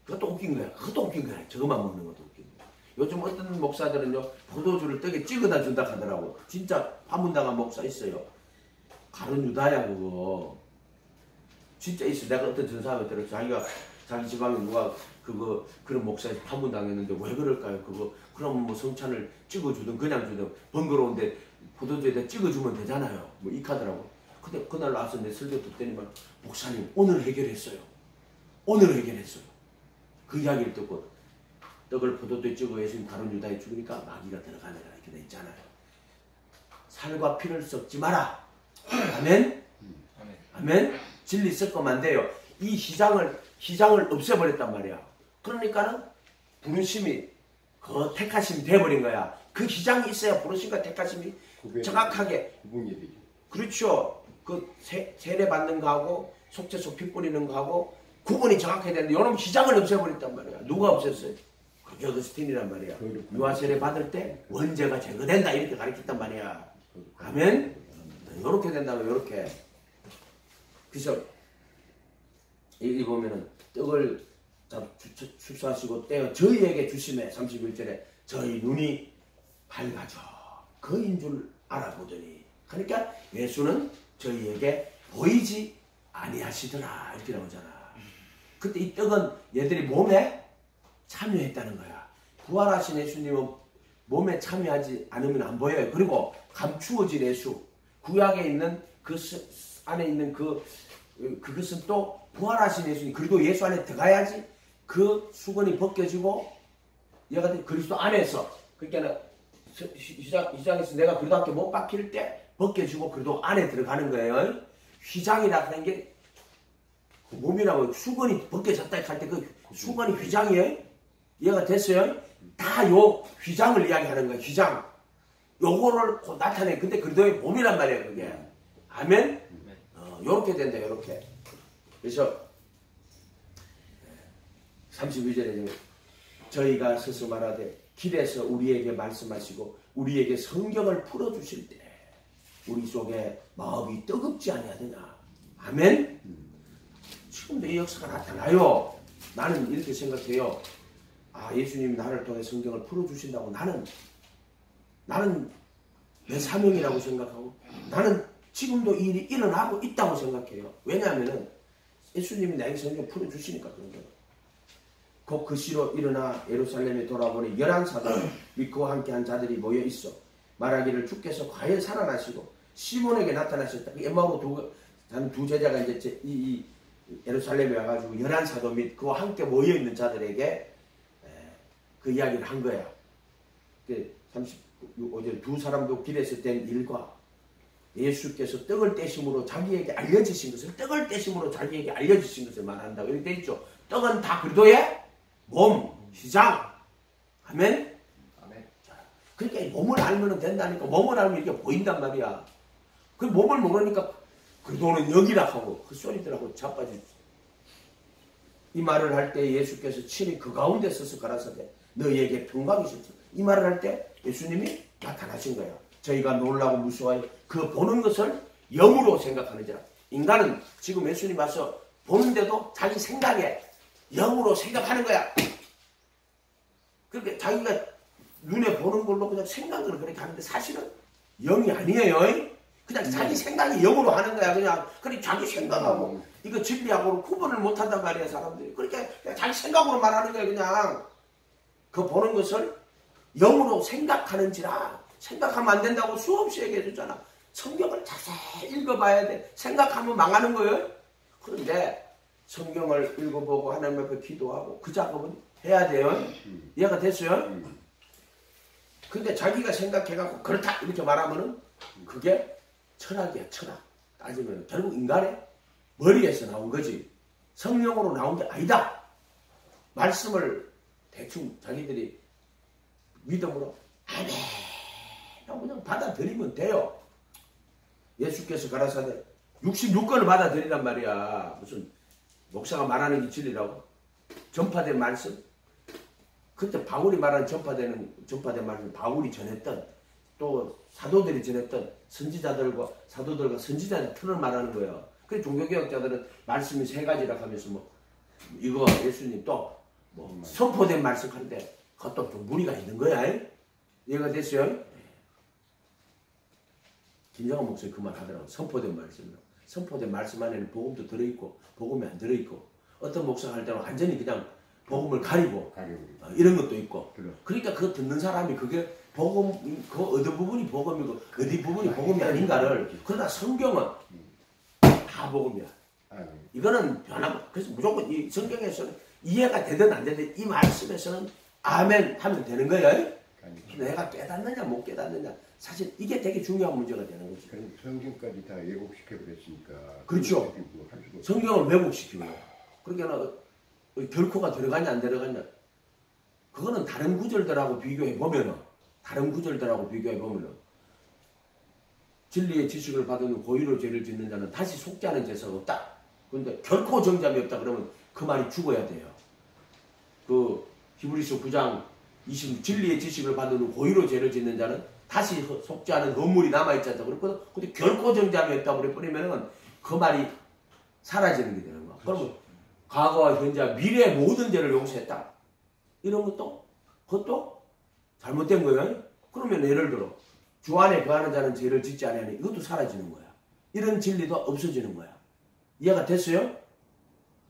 그것도 웃긴 거야. 그것도 웃긴 거야. 저거만 먹는 것도 웃긴 거야. 요즘 어떤 목사들은요 포도주를 떡에 찍어다 준다 하더라고. 진짜 파문당한 목사 있어요. 가룟 유다야 그거. 진짜 있어. 내가 어떤 전사하면 들었어. 자기 집안에 누가 그런 목사에 파문당했는데 왜 그럴까요? 그럼 뭐 성찬을 찍어주든 그냥 주든 번거로운데 포도주에다 찍어주면 되잖아요. 뭐 이 카더라고. 근데 그날 나와서 내 설교 듣더니만 목사님 오늘 해결했어요. 오늘 해결했어요. 그 이야기를 듣고 떡을 포도주에 찍어 예수님 가룟 유다에 죽으니까 마귀가 들어가느라 이렇게 돼 있잖아요. 살과 피를 섞지 마라. 아멘. 아멘. 진리 섞으면 안 돼요. 이 희장을 없애버렸단 말이야. 그러니까는 부르심이 그 택하심이 돼버린 거야. 그 희장이 있어야 부르심과 택하심이 정확하게. 그렇죠. 그 세례 받는 거하고 속죄소 피 뿌리는 거하고 구분이 정확해야 되는데 요놈 희장을 없애버렸단 말이야. 누가 없앴어요? 그게 어거스틴이란 말이야. 유아 세례 받을 때 원죄가 제거된다 이렇게 가르쳤단 말이야. 아멘. 요렇게 된다고 요렇게. 그래서 여기 보면은 떡을 축사하시고 떼어 저희에게 주심에 31절에 저희 눈이 밝아져 그인 줄 알아보더니 그러니까 예수는 저희에게 보이지 아니하시더라 이렇게 나오잖아. 그때 이 떡은 얘들이 몸에 참여했다는 거야. 부활하신 예수님은 몸에 참여하지 않으면 안 보여요. 그리고 감추어진 예수 구약에 있는 그 안에 있는 그것은 또 부활하신 예수님 그리고 예수 안에 들어가야지 그 수건이 벗겨지고 얘가 그리스도 안에서 그러니까 휘장에서 내가 그리스도 함께 못 박힐 때 벗겨지고 그래도 안에 들어가는 거예요. 휘장이라고 하는 게 몸이라고 수건이 벗겨졌다 할 때 그 수건이 휘장이에요. 이해가 됐어요? 다 요 휘장을 이야기하는 거예요. 휘장. 요거를 곧 나타내. 근데 그리스도의 몸이란 말이에요. 그게. 아멘? 요렇게 된다. 요렇게. 그래서 32절에 저희가 스스로 말하되 길에서 우리에게 말씀하시고 우리에게 성경을 풀어주실 때 우리 속에 마음이 뜨겁지 아니하느냐. 아멘? 지금도 이 역사가 나타나요. 나는 이렇게 생각해요. 아, 예수님이 나를 통해 성경을 풀어주신다고 나는 내 사명이라고 생각하고 나는 지금도 이 일이 일어나고 있다고 생각해요. 왜냐하면 예수님이 나에게 성경 풀어주시니까 그런 거예요. 곧 그 시로 일어나 예루살렘에 돌아보니 11사도 및 그와 함께한 자들이 모여 있어 말하기를 주께서 과연 살아나시고 시몬에게 나타나셨다. 엠마오로 두 제자가 이제 이 예루살렘에 와가지고 11사도 및 그와 함께 모여 있는 자들에게 그 이야기를 한 거야. 35절 두 사람도 길에서 된 일과 예수께서 떡을 떼심으로 자기에게 알려주신 것을 말한다고 이렇게 돼 있죠. 떡은 다 그리스도의 몸, 휘장. 아멘? 그러니까 몸을 알면 된다니까. 몸을 알면 이게 보인단 말이야. 그 몸을 모르니까 그리스도는 여기라 하고 그 소리들하고 자빠지지. 이 말을 할 때 예수께서 친히 그 가운데 서서 가라사대 너희에게 평강이 있었다. 이 말을 할 때 예수님이 나타나신 거예요. 저희가 놀라고 무서워해 그 보는 것을 영으로 생각하는지라. 인간은 지금 예수님 와서 보는데도 자기 생각에 영으로 생각하는 거야. 그렇게 자기가 눈에 보는 걸로 그냥 생각을 그렇게 하는데 사실은 영이 아니에요. 그냥 자기 생각이 영으로 하는 거야. 그냥 자기 생각하고 이거 진리하고는 구분을 못한단 말이야 사람들이. 그러니까 그냥 자기 생각으로 말하는 거야. 그냥 그 보는 것을 영으로 생각하는지라. 생각하면 안 된다고 수없이 얘기해 줬잖아. 성경을 자세히 읽어봐야 돼. 생각하면 망하는 거예요. 그런데 성경을 읽어보고 하나님 앞에 기도하고 그 작업은 해야 돼요. 이해가 됐어요? 근데 자기가 생각해갖고 그렇다 이렇게 말하면은 그게 철학이야. 철학. 따지면 결국 인간의 머리에서 나온 거지 성령으로 나온 게 아니다. 말씀을 대충 자기들이 믿음으로 아멘 그냥 받아들이면 돼요. 예수께서 가라사대 66권을 받아들이란 말이야. 무슨 목사가 말하는 게 진리라고? 전파된 말씀? 그때 바울이 말하는 전파된 말씀, 바울이 전했던 또 사도들이 전했던 선지자들과 사도들과 선지자들 틀을 말하는 거예요. 그래서 종교개혁자들은 말씀이 세 가지라 하면서 이거 예수님 또 선포된 말씀 하는데 그것도 좀 무리가 있는 거야. 이해가 됐어요? 김정은 목사님 그 말 하더라고. 선포된 말씀이라고. 선포된 말씀 안에는 복음도 들어있고 복음이 안 들어있고 어떤 목사가 할 때는 완전히 그냥 복음을 가리고 이런 것도 있고 그러니까 그거 듣는 사람이 그게 복음 그 어느 부분이 복음이고 어디 부분이 복음이 아닌가를 그러나 성경은 다 복음이야. 이거는 변하고 그래서 무조건 이 성경에서는 이해가 되든 안 되든 이 말씀에서는 아멘 하면 되는 거예요. 내가 깨닫느냐 못 깨닫느냐 사실 이게 되게 중요한 문제가 되는 거지. 성경까지 다 왜곡시켜버렸으니까. 그렇죠. 성경을 왜곡시키고 그러니까 결코가 들어가냐 안 들어가냐 그거는 다른 구절들하고 비교해 보면은 진리의 지식을 받은 고의로 죄를 짓는 자는 다시 속지 않은 죄사가 없다. 그런데 결코 정죄함이 없다 그러면 그 말이 죽어야 돼요. 그 히브리서 9장 20 진리의 지식을 받은 후 고의로 죄를 짓는 자는 다시 속지 않은 허물이 남아있지 않다 그랬거든. 근데 결코 정죄함이 없다고 그래버리면은 그 말이 사라지는 게 되는 거야. 그러면 과거와 현재와 미래의 모든 죄를 용서했다. 이런 그것도 잘못된 거예요. 그러면 예를 들어 주 안에 거하는 자는 죄를 짓지 아니하니 이것도 사라지는 거야. 이런 진리도 없어지는 거야. 이해가 됐어요?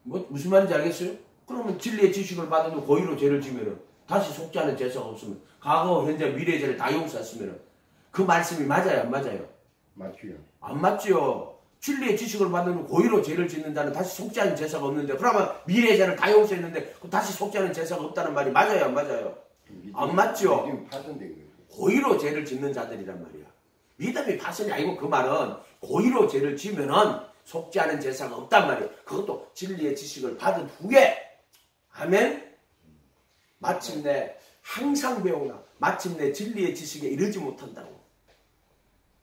무슨 말인지 알겠어요? 그러면 진리의 지식을 받은 후 고의로 죄를 지면은 다시 속지 않은 죄사가 없으면 과거, 현재, 미래의 죄를 다 용서했으면 그 말씀이 맞아요? 안 맞아요? 맞지요. 안 맞지요. 진리의 지식을 받은 후 고의로 죄를 짓는 자는 다시 속지 않은 죄사가 없는데 그러면 미래의 죄를 다 용서했는데 다시 속지 않은 죄사가 없다는 말이 맞아요? 안 맞아요? 안 맞죠? 고의로 죄를 짓는 자들이란 말이야. 믿음이 파선이 아니고 그 말은 고의로 죄를 지면은 속지 않은 죄사가 없단 말이야. 그것도 진리의 지식을 받은 후에 아멘. 마침내 항상 배우나 마침내 진리의 지식에 이르지 못한다고.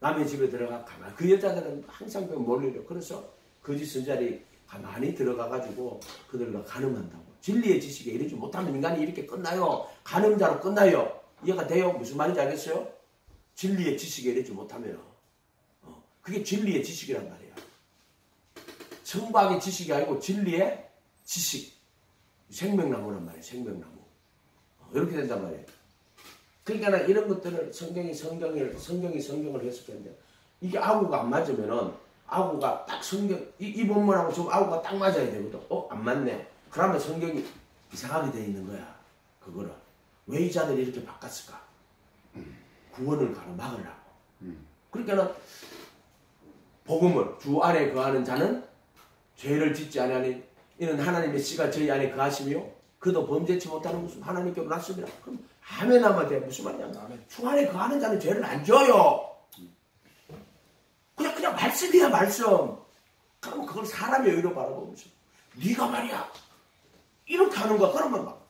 남의 집에 들어가 가만. 그 여자들은 항상 배우 몰리려. 그래서 거짓 선자들이 가만히 들어가가지고 그들과 간음한다고. 진리의 지식에 이르지 못하면 인간이 이렇게 끝나요. 간음자로 끝나요. 이해가 돼요? 무슨 말인지 알겠어요? 진리의 지식에 이르지 못하면 그게 진리의 지식이란 말이야. 성박의 지식이 아니고 진리의 지식. 생명나무란 말이야. 생명나무. 이렇게 된단 말이에요. 그러니까 이런 것들을 성경이 성경을 해석했는데 이게 아구가 안 맞으면은 아구가 딱 성경 이 본문하고 좀 아구가 딱 맞아야 되거든. 안 맞네. 그러면 성경이 이상하게 돼 있는 거야. 그거를 왜 이 자들이 이렇게 바꿨을까? 구원을 가로막으려고. 그러니까는 복음을 주 안에 거하는 자는 죄를 짓지 아니하니 이는 하나님의 씨가 저희 안에 거하시며 그도 범죄치 못하는 것은 하나님께로 났습니다. 그럼 아멘 하면 돼. 무슨 말이냐면 주 안에 거하는 자는 죄를 안 져요. 그냥 말씀이야 말씀. 그러면 그걸 사람의 의로 바라보면서 네가 말이야 이렇게 하는 거야. 그러면 막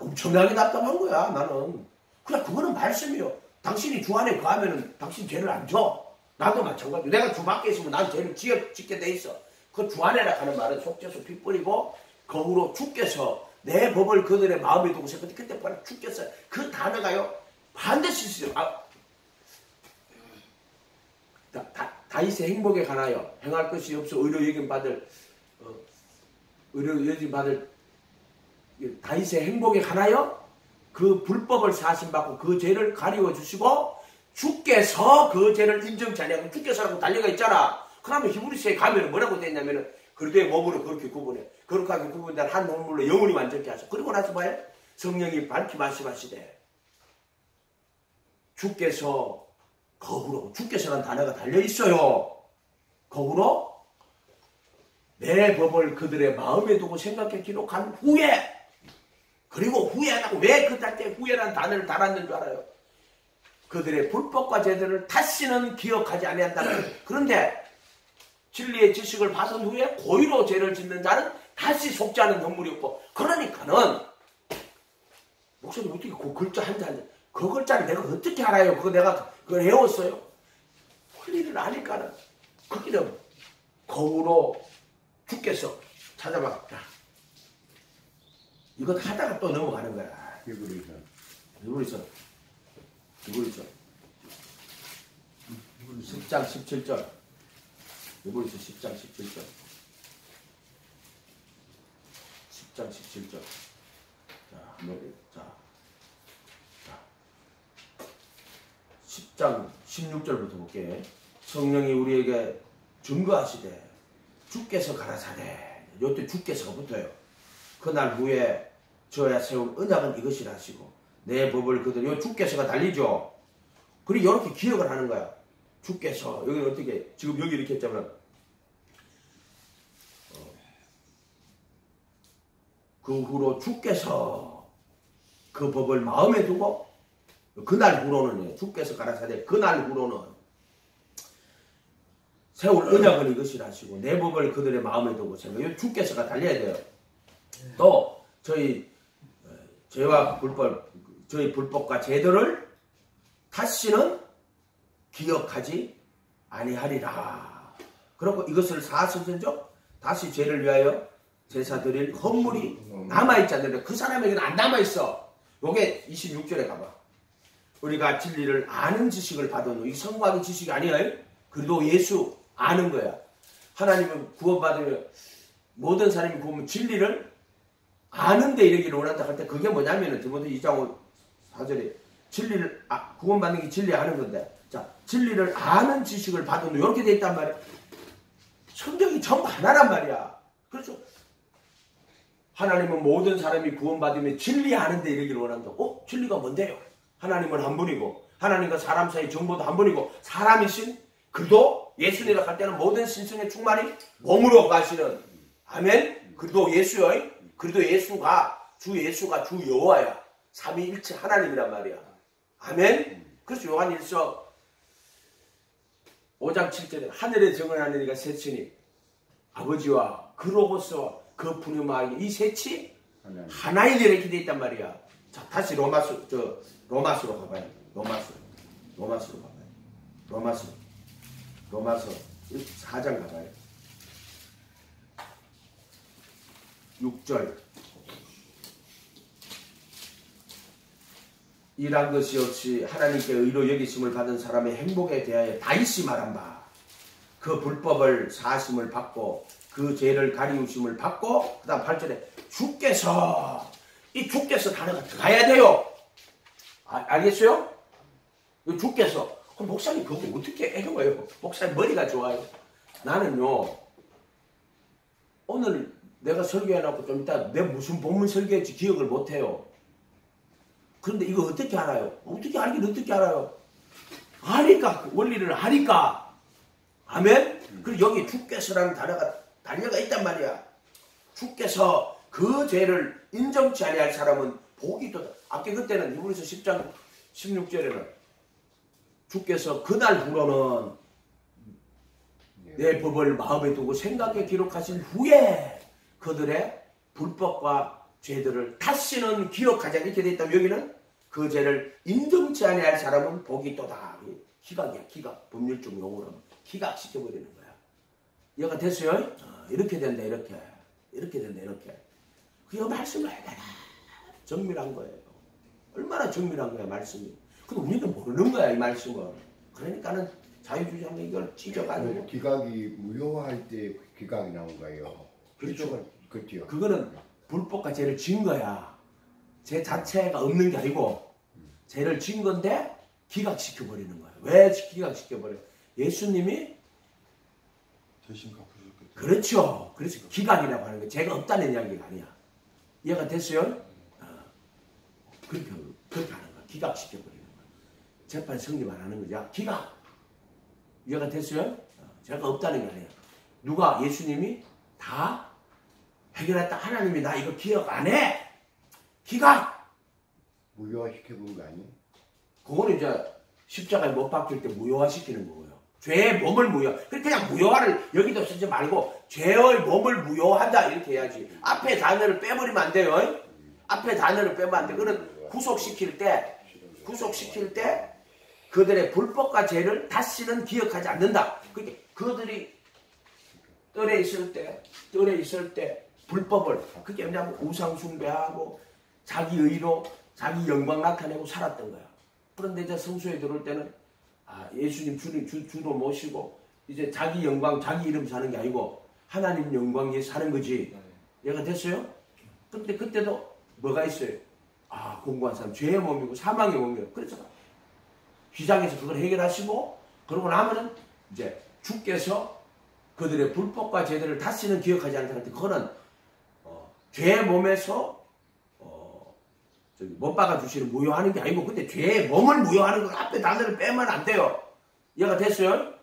엄청나게 답답한 거야. 나는 그냥 그거는 말씀이요. 당신이 주 안에 거하면은 당신 죄를 안 져. 나도 마찬가지고 내가 주 밖에 있으면 난 죄를 짓게 돼 있어. 그 주 안에라 하는 말은 속죄소 피 뿌리고 거꾸로 주께서 내 법을 그들의 마음에 두고 그때 바로 주께서 그 단어가요 반드시 있어요. 다윗의 행복에 관하여 행할 것이 없어 의로 여김 받을 다윗의 행복에 관하여 그 불법을 사심받고 그 죄를 가리워 주시고 주께서 그 죄를 인정치 아니하고 주께서라고 달려가 있잖아. 그러면 히브리서에 가면 뭐라고 되어 있냐면은 그들의 몸으로 그렇게 구분해. 거룩하게 구분된 한 몸물로 영혼이 완전케 하셔. 그리고 나서 뭐예요? 성령이 밝히 말씀하시되 주께서 거꾸로 주께서라는 단어가 달려있어요. 거꾸로 내 법을 그들의 마음에 두고 생각해 기록한 후에 그리고 후회하고 왜 그때 후회라는 단어를 달았는 줄 알아요? 그들의 불법과 죄들을 다시는 기억하지 아니한다. 그런데 진리의 지식을 받은 후에 고의로 죄를 짓는 자는 다시 속지 않은 눈물이 없고 그러니까는 목사님 어떻게 그 글자 한자 그 글자를 내가 어떻게 알아요? 그거 내가 그걸 외웠어요. 원리를 아니까는 거기는 거꾸로 주께서 찾아봐. 야, 이거 하다가 또 넘어가는 거야. 히브리서 10장 17절 히브리서 10장 17절 10장 17절 자 10장 16절부터 볼게. 성령이 우리에게 증거하시되 주께서 가라사대 요때 주께서가 붙어요. 그날 후에 저야 세운 언약은 이것이라 하시고 내 법을 그들 요 주께서가 달리죠. 그리고 이렇게 기억을 하는 거야. 주께서 여기 어떻게 지금 여기 이렇게 했자면 그 후로 주께서 그 법을 마음에 두고 그날 후로는 주께서 가라사대 그날 후로는 세울 언약은 이것이라 하시고 내 법을 그들의 마음에 두고 생각. 주께서가 달려야 돼요. 또 저희 죄와 불법 저희 불법과 죄들을 다시는 기억하지 아니하리라. 그리고 이것을 사실은적 다시 죄를 위하여 제사 드릴 헌물이 남아있지 않는데 그 사람에게는 안 남아있어. 요게 26절에 가봐. 우리가 진리를 아는 지식을 받은 후, 이 성곽의 지식이 아니에요. 그래도 예수 아는 거야. 하나님은 구원받으면 모든 사람이 구원받으면 진리를 아는데 이르기를 원한다 할 때 그게 뭐냐면은 디모데 2장 4절에 진리를 구원받는 게 진리 아는 건데 자 진리를 아는 지식을 받은 후 이렇게 돼 있단 말이야. 성경이 전부 하나란 말이야. 그래서 하나님은 모든 사람이 구원받으면 진리 아는데 이르기를 원한다. 진리가 뭔데요? 하나님은 한 분이고 하나님과 사람 사이 정보도 한 분이고 사람이신 그도 예수님이라 할 때는 모든 신성의 충만이 몸으로 가시는 아멘. 그도 예수의 그래도 주 예수가 주 여호와야. 삼위일체 하나님이란 말이야. 아멘. 그래서 요한일서 5장 7절에 하늘에 정언하는 이가 셋이니 아버지와 그 로고스와 그 분유마이 이 셋이 하나이니라 이렇게 돼 있단 말이야. 자, 다시 로마서로 가봐요. 로마서로 가봐요. 로마서 4장 가봐요. 6절. 일한 것이 없이 하나님께 의로 여기심을 받은 사람의 행복에 대하여 다윗이 말한 바, 그 불법을 사심을 받고 그 죄를 가리우심을 받고, 그 다음 8절에 주께서, 이 주께서 단어가 들어가야 돼요. 알겠어요? 이 주께서. 그럼 목사님 그거 어떻게 애용해요? 목사님 머리가 좋아요. 나는요, 오늘 내가 설교해놓고 좀 이따 내가 무슨 본문 설교했지 기억을 못해요. 그런데 이거 어떻게 알아요? 어떻게 알긴 어떻게 알아요? 아니까, 원리를 아니까. 아멘? 그리고 여기 주께서라는 단어가 달려가 있단 말이야. 주께서 그 죄를 인정치 아니할 사람은 복이 있도다. 아까 그때는 히브리서 10장 16절에는 주께서 그날 후로는 내 법을 마음에 두고 생각에 기록하신 후에 그들의 불법과 죄들을 다시는 기억하지 않게 돼 있다면, 여기는 그 죄를 인정치 아니할 사람은 복이 있도다. 기각이야, 기각. 법률적 용어로 기각시켜버리는 거야. 이해가 됐어요? 이렇게 된다, 이렇게 된다, 이렇게. 그거 말씀을 해봐라. 정밀한 거예요. 얼마나 정밀한 거야, 말씀이. 근데 우리는 모르는 거야, 이 말씀을. 그러니까는 자유주의자는 이걸 찢어가지고. 기각이 무효할 때 기각이 나온 거예요. 그렇죠. 그렇죠. 그거는 불법과 죄를 진 거야. 죄 자체가 없는 게 아니고 죄를 진 건데 기각시켜버리는 거야. 왜 기각시켜버려? 예수님이 대신 갚으셨기 때문에. 그렇죠. 그래서 기각이라고 하는 거 죄가 없다는 이야기가 아니야. 이해가 됐어요? 그렇게 하는 거야. 기각시켜버리는 거야. 재판 성립 안 하는 거죠. 기각. 이해가 됐어요? 죄가 없다는 게 아니야. 누가? 예수님이 다 해결했다. 하나님이 나 이거 기억 안 해. 기각. 무효화시켜본 거 아니에요? 그거는 이제 십자가에 못 박힐 때 무효화시키는 거고요. 죄의 몸을 무효. 그냥 무효화를 여기도 쓰지 말고 죄의 몸을 무효하다 이렇게 해야지. 앞에 단어를 빼버리면 안 돼요. 앞에 단어를 빼면 안 돼. 그는 구속시킬 때 그들의 불법과 죄를 다시는 기억하지 않는다. 그러니까 그들이 뜰에 있을 때 불법을, 그게 뭐냐면 우상 숭배하고 자기 의로 자기 영광 나타내고 살았던 거야. 그런데 이제 성소에 들어올 때는 예수님 주로 모시고 이제 자기 영광, 자기 이름 사는 게 아니고 하나님 영광 위해 사는 거지. 얘가 됐어요? 근데 그때도 뭐가 있어요? 공고한 사람, 죄의 몸이고 사망의 몸이고. 그래서 휘장에서 그걸 해결하시고, 그러고 나면은 이제 주께서 그들의 불법과 죄들을 다시는 기억하지 않는 사람한테, 그거는 죄의 몸에서 못 박아주시는 무효하는 게 아니고, 근데 죄의 몸을 무효하는 거 앞에 단어를 빼면 안 돼요. 이해가 됐어요?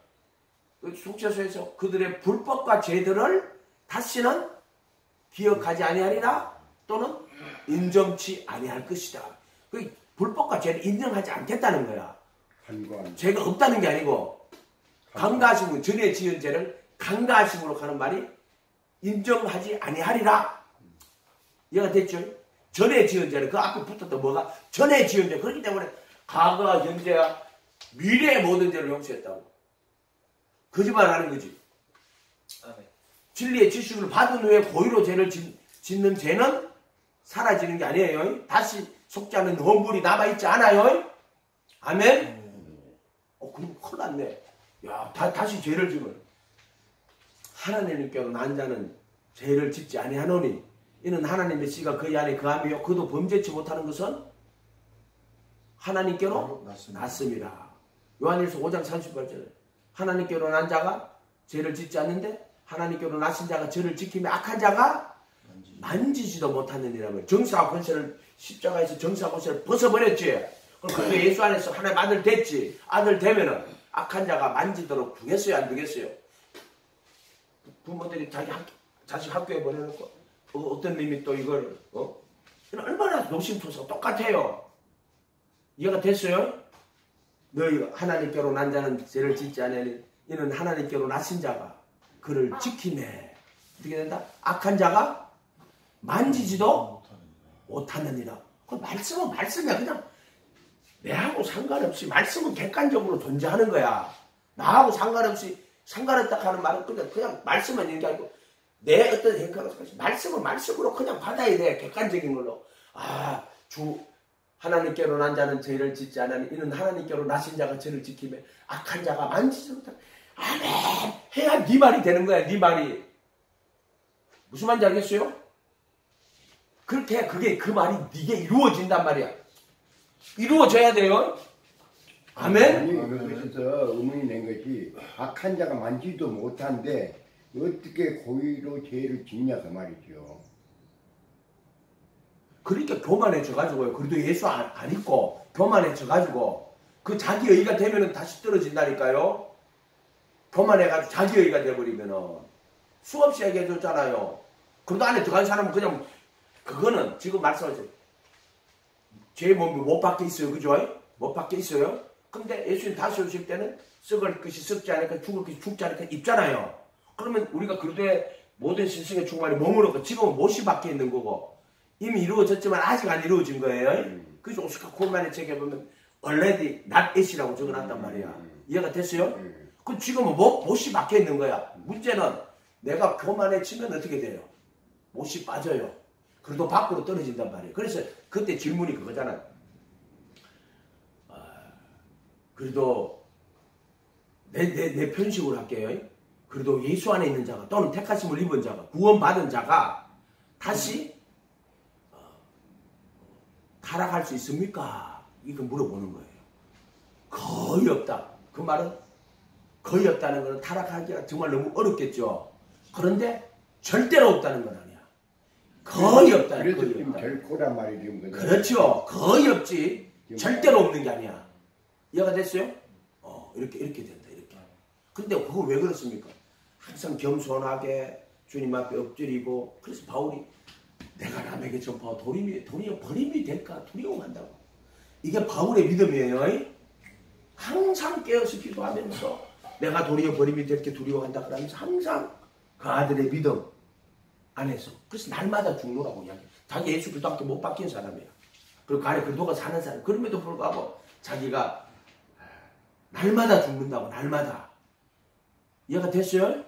속죄소에서 그들의 불법과 죄들을 다시는 기억하지 아니하리라, 또는 인정치 아니할 것이다. 그 불법과 죄를 인정하지 않겠다는 거야. 죄가 없다는 게 아니고, 강가하심은 전에 지은 죄를 강가하심으로 가는 말이 인정하지 아니하리라. 이해가 됐죠? 전에 지은 죄는 그 앞에 붙었던 뭐가 전에 지은 죄. 그렇기 때문에 과거와 현재와 미래의 모든 죄를 용서했다고. 거짓말하는 거지. 진리의 지식을 받은 후에 고의로 죄를 짓는 죄는 사라지는 게 아니에요. 다시 속지 않는 원불이 남아있지 않아요. 아멘? 그럼 큰일 났네. 야, 다시 죄를 지면 하나님께로 난 자는 죄를 짓지 아니하노니 이는 하나님의 씨가 그의 안에 거하며 그도 범죄치 못하는 것은 하나님께로 났습니다. 요한일서 5장 38절에 하나님께로 난 자가 죄를 짓지 않는데 하나님께로 나신 자가 죄를 지키며 악한 자가 만지지도 못하느니라면, 정사와 권세를 십자가에서 정사와 권세를 벗어버렸지. 그럼 그 예수 안에서 하나님 아들 됐지. 아들 되면은 악한 자가 만지도록 두겠어요, 안 두겠어요? 부모들이 자식 학교에 보내놓고 어떤 놈이 또 이걸 얼마나 노심초사 똑같아요. 이해가 됐어요? 너희 하나님께로 난 자는 죄를 짓지 않으니 이는 하나님께로 나신 자가 그를 지키네. 어떻게 된다? 악한 자가 만지지도 못하느니라. 그 말씀은 말씀이야. 그냥 내하고 상관없이 말씀은 객관적으로 존재하는 거야. 나하고 상관없이 상관없다 하는 말은 그냥 말씀만 있는 게 아니고 내 어떤 행태가 말씀은 말씀으로 그냥 받아야 돼. 객관적인 걸로. 아, 주 하나님께로 난 자는 죄를 짓지 않으니 이는 하나님께로 나신 자가 죄를 지키며 악한 자가 만지지 못하는 아멘 해야 네 말이 되는 거야. 네 말이 무슨 말인지 알겠어요? 그렇게 그게 그 말이 네게 이루어진단 말이야. 이루어져야 돼요. 아멘. 아니 그래서 의문이 낸 것이 악한 자가 만지도 못한데 어떻게 고의로 죄를 짓냐 그 말이죠. 그러니까 교만해져가지고요. 그래도 예수 안 믿고 교만해져가지고 그 자기 의가 되면은 다시 떨어진다니까요. 교만해가지고 자기 의가 돼버리면은 수없이 얘기해줬잖아요. 그래도 안에 들어간 사람은 그냥 그거는 지금 말씀하신 죄 몸이 못 밖에 있어요. 그죠? 못 밖에 있어요. 근데 예수님 다시 오실 때는 썩을 것이 썩지 않을까 죽을 것이 죽지 않을까 입잖아요. 그러면 우리가 그리스도의 모든 신성의 충만이 머무르고 지금은 못이 밖에 있는 거고 이미 이루어졌지만 아직 안 이루어진 거예요. 그래서 오스카 콜만의 책에 보면 already not it이라고 적어놨단 말이야. 이해가 됐어요? 그 지금은 못이 밖에 있는 거야. 문제는 내가 교만해지면 어떻게 돼요? 못이 빠져요. 그래도 밖으로 떨어진단 말이에요. 그래서 그때 질문이 그거잖아. 그래도 내 편식으로 할게요. 그래도 예수 안에 있는 자가 또는 택하심을 입은 자가 구원받은 자가 다시 타락할 수 있습니까? 이거 물어보는 거예요. 거의 없다. 그 말은 거의 없다는 것은 타락하기가 정말 너무 어렵겠죠. 그런데 절대로 없다는 건 아니야. 거의 없다는 그래서 거의 지금 없다. 결코란 말이 지금 그렇죠. 거의 없지. 절대로 없는 게 아니야. 이해가 됐어요? 이렇게 된다. 이렇게. 근데 그거 왜 그렇습니까? 항상 겸손하게 주님 앞에 엎드리고 그래서 바울이 내가 남에게 전파하고 도리어 버림이 될까 두려워한다고. 이게 바울의 믿음이에요. 항상 깨어서 기도하면서 내가 도리어 버림이 될게 두려워한다 그러면서 항상 그 아들의 믿음 안에서 그래서 날마다 죽노라고 이야기해. 자기 예수 그리스도 함께 못 바뀐 사람이야. 그리고 그 안에 그리스도가 사는 사람. 그럼에도 불구하고 자기가 날마다 죽는다고. 날마다. 이해가 됐어요?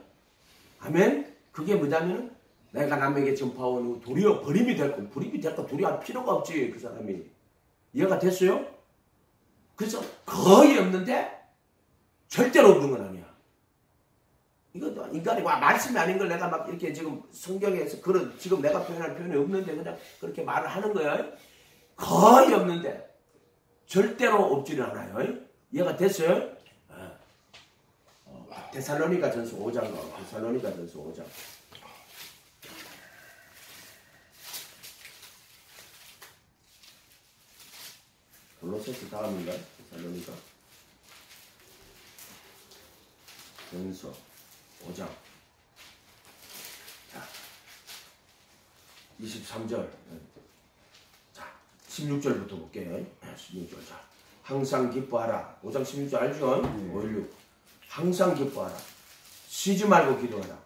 아멘? 그게 뭐냐면 내가 남에게 전파하고 도리어 버림이 될거 두려워할 필요가 없지. 그 사람이. 이해가 됐어요? 그래서 거의 없는데 절대로 없는 건 아니야. 이것도 인간이 말씀이 아닌 걸 내가 막 이렇게 지금 성경에서 그런 지금 내가 표현할 표현이 없는데 그냥 그렇게 말을 하는 거예요. 거의 없는데 절대로 없지는 않아요. 이해가 됐어요? 데살로니가 전서 5장 데살로니가 전서 5장 골로새서 다음인가? 데살로니가 전서 5장 자 23절 자 16절부터 볼게요. 16절 자 항상 기뻐하라. 5장 16절 알죠? 516 항상 기뻐하라. 쉬지 말고 기도하라.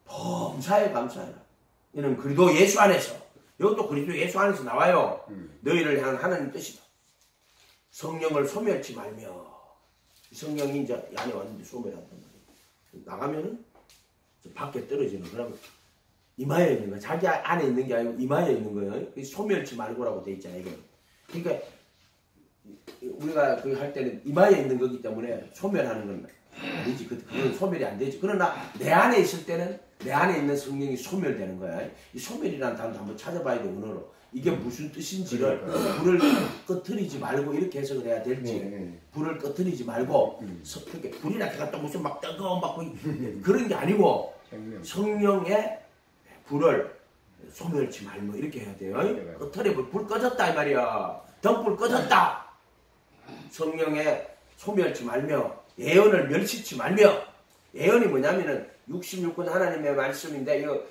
범사에 감사해라. 이는 그리스도 예수 안에서 이것도 그리스도 예수 안에서 나와요. 너희를 향한 하나님 뜻이다. 성령을 소멸치 말며 성령이 이제 안에 왔는데 소멸한단 말이에요. 나가면은 밖에 떨어지는 그러면 이마에 있는 거야. 자기 안에 있는 게 아니고 이마에 있는 거예요. 소멸치 말고라고 돼 있잖아요. 이거. 그러니까 우리가 그 할 때는 이마에 있는 거기 때문에 소멸하는 건 아니지. 그건 소멸이 안 되지. 그러나 내 안에 있을 때는 내 안에 있는 성령이 소멸되는 거야. 이 소멸이라는 단어도 한번 찾아봐야 돼. 언어로. 이게 무슨 뜻인지를 불을 꺼트리지 말고 이렇게 해석을 해야 될지 불을 꺼트리지 말고 그렇게 불이나 걔가 또 무슨 막 뜨거운 막 그런 게 아니고 성령의 불을 소멸치 말고 이렇게 해야 돼요. 꺼트려 불 꺼졌다 이 말이야. 등불 꺼졌다. 성령의 소멸치 말며 예언을 멸시치 말며 예언이 뭐냐면은 66권 하나님의 말씀인데 이거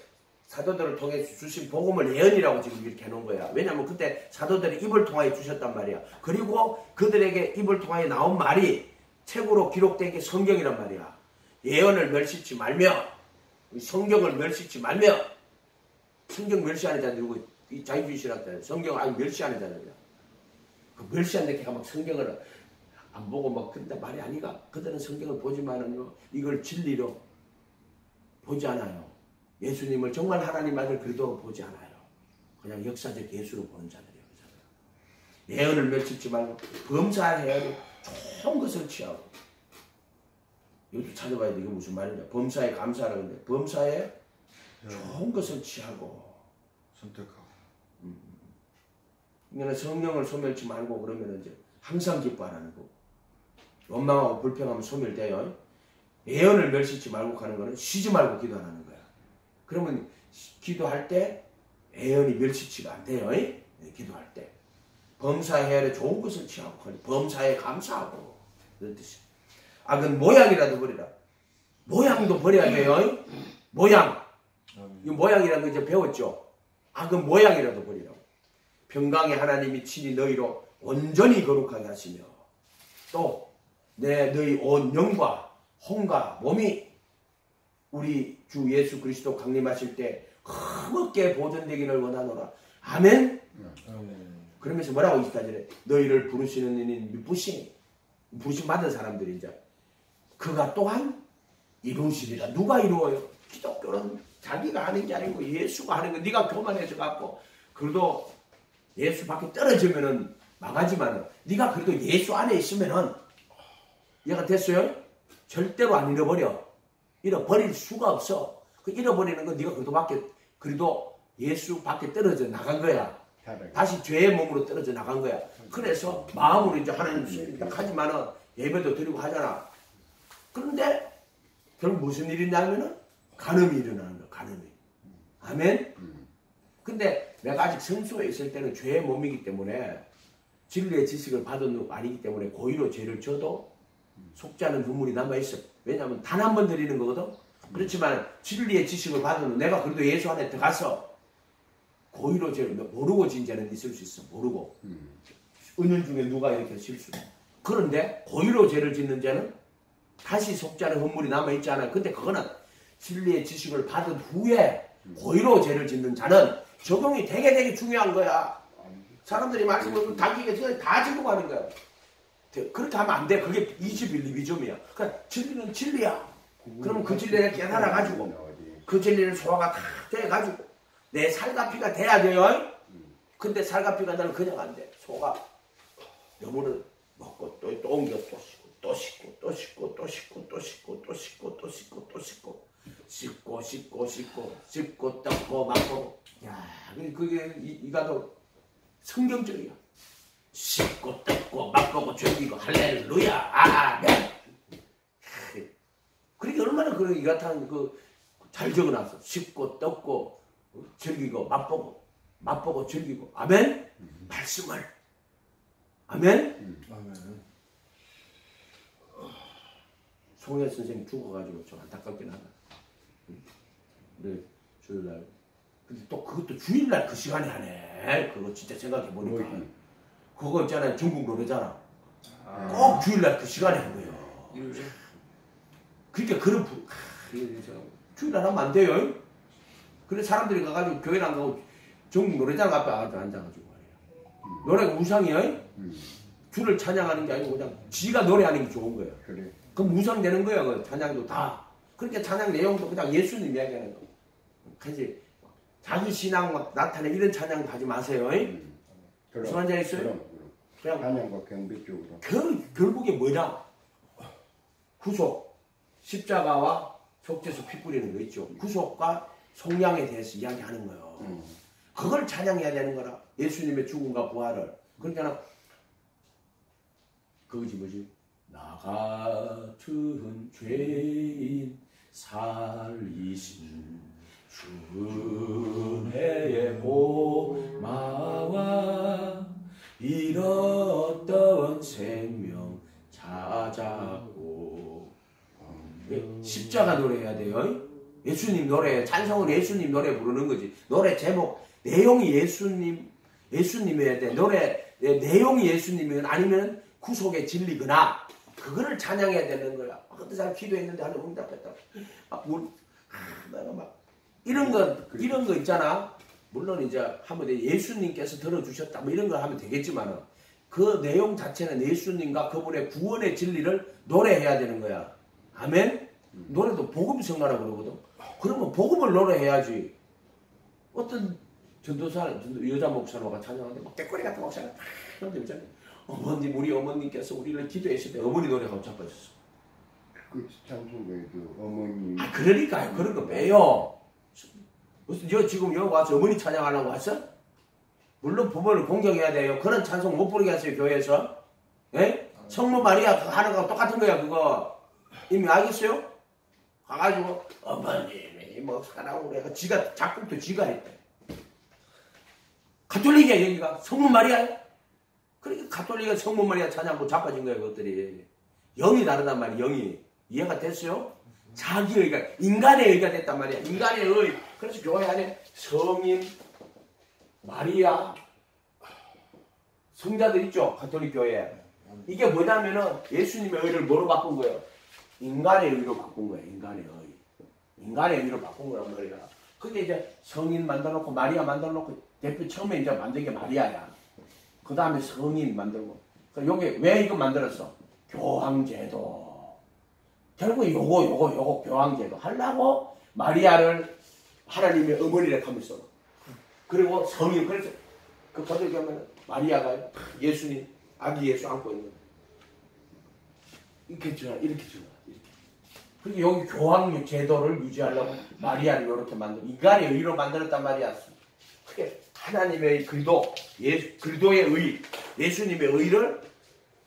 사도들을 통해 주신 복음을 예언이라고 지금 이렇게 해놓은 거야. 왜냐면 그때 사도들이 입을 통하여 주셨단 말이야. 그리고 그들에게 입을 통하여 나온 말이 책으로 기록된 게 성경이란 말이야. 예언을 멸시치 말며 성경을 멸시치 말며 성경 멸시하는 자들 누구? 이 자유주의 신학자들 성경을 아예 멸시하는 자들이야. 그 멸시하는 데가 막 성경을 안 보고 막 그런데 말이 아니가. 그들은 성경을 보지만은요 이걸 진리로 보지 않아요. 예수님을 정말 하나님 아들 그리스도로 보지 않아요. 그냥 역사적 예수로 보는 자들이에요. 예언을 멸치지 말고 범사에 좋은 것을 취하고. 이것도 찾아봐야 돼. 이게 무슨 말이냐. 범사에 감사하라고 하는데 범사에 좋은 것을 취하고 선택하고. 그러니까 성령을 소멸치 말고 그러면 이제 항상 기뻐하라는 거. 원망하고 불평하면 소멸돼요. 예언을 멸시치 말고 하는 거는 쉬지 말고 기도하라는 거야. 그러면 기도할 때 예언이 멸시치가 안 돼요. 기도할 때. 범사에 좋은 것을 취하고 범사에 감사하고 그런 뜻이야. 악은 모양이라도 버리라. 모양도 버려야 돼요. 모양. 이 모양이라는 거 이제 배웠죠. 악은 모양이라도 버리라고. 평강의 하나님이 친히 너희로 온전히 거룩하게 하시며 또 너희 온 영과 혼과 몸이 우리 주 예수 그리스도 강림하실 때 흠없게 보존되기를 원하노라. 아멘. 그러면서 뭐라고 24절에 너희를 부르시는 이는 미쁘시니 부르심 받은 사람들이 이제 그가 또한 이루시리라. 누가 이루어요? 기독교는 자기가 하는 게 아니고 예수가 하는 거. 네가 교만해서 갖고 그래도 예수 밖에 떨어지면은 망하지만은 네가 그래도 예수 안에 있으면은 얘가 됐어요? 절대로 안 잃어버려. 잃어버릴 수가 없어. 그 잃어버리는 건 네가 그래도 예수 밖에 떨어져 나간 거야. 다시 죄의 몸으로 떨어져 나간 거야. 그래서 마음으로 이제 하나님 하지만은 예배도 드리고 하잖아. 그런데 결국 무슨 일이 있냐면은 간음이 일어나는 거야. 간음이. 아멘. 근데 내가 아직 성소에 있을 때는 죄의 몸이기 때문에 진리의 지식을 받은 후 아니기 때문에 고의로 죄를 져도 속지 않은 눈물이 남아있어. 왜냐하면 단 한 번 드리는 거거든. 그렇지만 진리의 지식을 받은 후 내가 그래도 예수 안에 들어가서 고의로 죄를 모르고 진 죄는 있을 수 있어. 모르고. 은연 중에 누가 이렇게 실수. 그런데 고의로 죄를 짓는 죄는 다시 속지 않은 허물이 남아있지 않아요. 근데 그거는 진리의 지식을 받은 후에 고의로 죄를 짓는 자는 적용이 되게 중요한 거야. 사람들이 말씀을 당기게 다 지고 가는 거야. 그렇게 하면 안 돼. 그게 21, 2점이야. 그러니까 진리는 진리야. 그러면 그 진리를 깨달아가지고 그 진리를 소화가 다 돼가지고 내 살과 피가 돼야 돼요. 근데 살과 피가 나는 그냥 안 돼. 소가 너무는 먹고 또 옮겨 또 씻고 또 씻고 또 씻고 또 씻고 또 씻고 또 씻고 또 씻고 씻고 닦고 막고. 야, 그게 이가도 성경적이야. 씻고 닦고 맛보고 즐기고 할렐루야 아멘. 그러니까 얼마나 그런 이 같은 잘 적어놨어. 씻고 닦고 즐기고 맛보고 즐기고 아멘. 말씀을 아멘. 아멘. 송혜 선생님 죽어가지고 좀 안타깝긴 하다. 우리 주일날. 근데 또 그것도 주일날 그 시간에 하네. 그거 진짜 생각해보니까. 그거 있잖아요. 전국 노래잖아. 꼭 주일날 그 시간에 한 거예요. 그러니까 그런 주일날 하면 안 돼요. 그래 사람들이 가가지고 교회를 안 가고 전국 노래장 앞에 앉아가지고 말이야. 노래가 우상이에요. 주를 찬양하는 게 아니고 그냥 지가 노래하는 게 좋은 거예요. 그래. 그럼 우상 되는 거야. 그 찬양도 다. 그러니까 찬양 내용도 그냥 예수님 이야기하는 거. 그지 자기 신앙 막 나타내 이런 찬양 하지 마세요. 무슨 말인지 있어요? 그냥 찬양과 경배 쪽으로. 결국에 뭐냐? 구속, 십자가와 속죄수 피 뿌리는 거 있죠. 구속과 속량에 대해서 이야기하는 거예요. 그걸 찬양해야 되는 거라. 예수님의 죽음과 부활을. 그러니까 그거지 뭐지? 나 같은 죄인 살리신 주의 고마와 잃었던 생명 찾았고. 십자가 노래해야 돼요. 예수님 노래, 찬송은 예수님 노래 부르는 거지. 노래 제목, 내용이 예수님이어야 돼. 노래 내용이 예수님이면 아니면 구속의 진리거나 그거를 찬양해야 되는 거야. 그때 잘 기도했는데 하늘 응답했다. 내가 막 이런 거 있잖아. 물론 이제 하면 예수님께서 들어주셨다 뭐 이런 걸 하면 되겠지만은 그 내용 자체는 예수님과 그분의 구원의 진리를 노래해야 되는 거야. 아멘? 노래도 복음성가라 그러거든. 그러면 복음을 노래해야지. 어떤 여자 목사가 찬양하는데 막 떼꼬리 같은 목사가 막 하는데 있잖아요. 어머님, 우리 어머님께서 우리를 기도했을 때 어머니 노래가 자빠졌어. 그 찬송가에도 어머니. 아, 그러니까 그런 거 빼요. 무슨 지금 여기 와서 어머니 찬양하려고 왔어? 물론 부모를 공경해야 돼요. 그런 찬송 못 부르게 하세요, 교회에서. 예? 성모 마리아 하는 거 똑같은 거야, 그거. 이미 알겠어요? 가가지고, 어머님이 뭐 사랑으로 해가 지가, 작곡도 지가 했대. 가톨릭이야, 여기가. 성모 마리아. 그러니까 가톨릭은 성모 마리아 찬양하고 자빠진 거야, 그것들이. 영이 다르단 말이야, 영이. 이해가 됐어요? 자기 의가, 인간의 의가 됐단 말이야. 인간의 의. 그래서 교회 안에 성인, 마리아, 성자들 있죠? 가톨릭 교회. 이게 뭐냐면은 예수님의 의를 뭐로 바꾼 거예요? 인간의 의로 바꾼 거예요. 인간의 의. 인간의 의로 바꾼 거란 말이야. 근데 이제 성인 만들어놓고 마리아 만들어놓고 대표 처음에 이제 만든 게 마리아야. 그 다음에 성인 만들고. 요게 왜 이거 만들었어? 교황제도. 결국 요거 교황제도 하려고 마리아를 하나님의 어머니라 하면서. 그리고 성인, 그래서 그 가족에 가면 마리아가 예수님, 아기 예수 안고 있는 거예요. 이렇게 주나. 그리고 여기 교황 제도를 유지하려고 마리아를 이렇게 인간의 의로 만들었단 말이야. 그게 하나님의 그리스도의 의, 예수님의 의를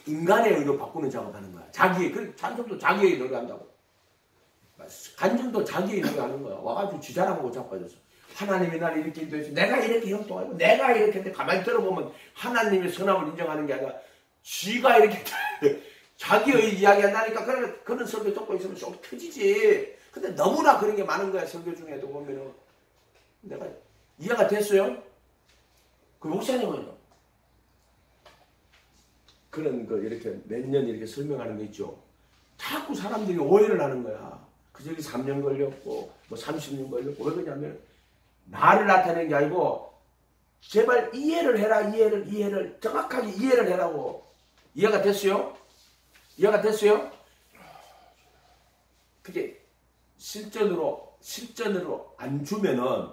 인간의 의로 바꾸는 작업하는 거야. 그 찬송도 자기의 의로 한다고. 간증도 자기의 의로 하는 거야. 와가지고 지자랑하고 자빠졌어. 하나님이 날 이렇게 인도해서 내가 이렇게 형통하고 내가 이렇게 했는데 가만히 들어보면 하나님의 선함을 인정하는 게 아니라 지가 이렇게 자기의 이야기 한다니까 그런 설교 듣고 있으면 좀 터지지. 근데 너무나 그런 게 많은 거야. 설교 중에도 보면은. 내가 이해가 됐어요? 그 목사님은요? 그런 거 이렇게 몇 년 이렇게 설명하는 거 있죠. 자꾸 사람들이 오해를 하는 거야. 그 저기 3년 걸렸고 뭐 30년 걸렸고 왜 그러냐면 나를 나타내는 게 아니고 제발 이해를 해라. 이해를 정확하게 이해를 해라고. 이해가 됐어요? 이해가 됐어요? 그게 실전으로 안 주면은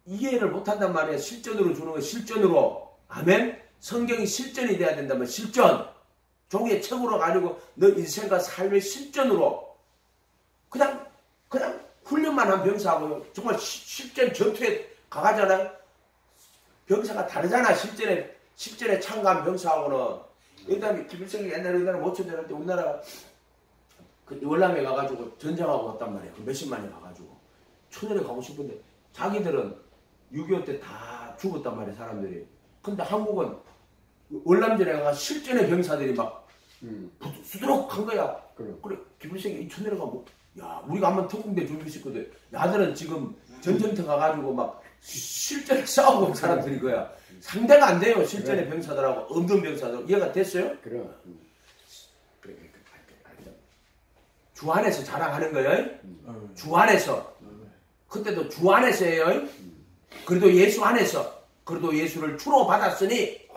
이해를 못한단 말이야. 실전으로 주는 거 실전으로. 아멘? 성경이 실전이 돼야 된다면 실전. 종이의 책으로 가지고 너 인생과 삶의 실전으로. 그냥 훈련만 한 병사하고 정말 실전 전투에 가가잖아요. 병사가 다르잖아. 실전에 참가한 병사하고는. 그다음에 김일성이 옛날에 우리나라 모처될 때 우리나라 그 월남에 가가지고 전쟁하고 갔단 말이야. 그 몇십만이 가가지고 천연에 가고 싶은데 자기들은 6.25 때 다 죽었단 말이야, 사람들이. 근데 한국은 월남전에 가서 실전의 병사들이 막 수두룩한 거야. 그래 김일성이 이 천연에 가고 야 우리가 한번 특공대 준비했거든. 야들은 지금 전쟁터 가가지고 막 실전에 싸우고 온 사람들인 거야. 상대가 안 돼요. 실전의 병사들하고 없는 병사들. 이해가 됐어요? 그래. 주 안에서 자랑하는 거예요. 주 안에서. 그때도 주 안에서예요. 그래도 예수 안에서. 그래도 예수를 주로 받았으니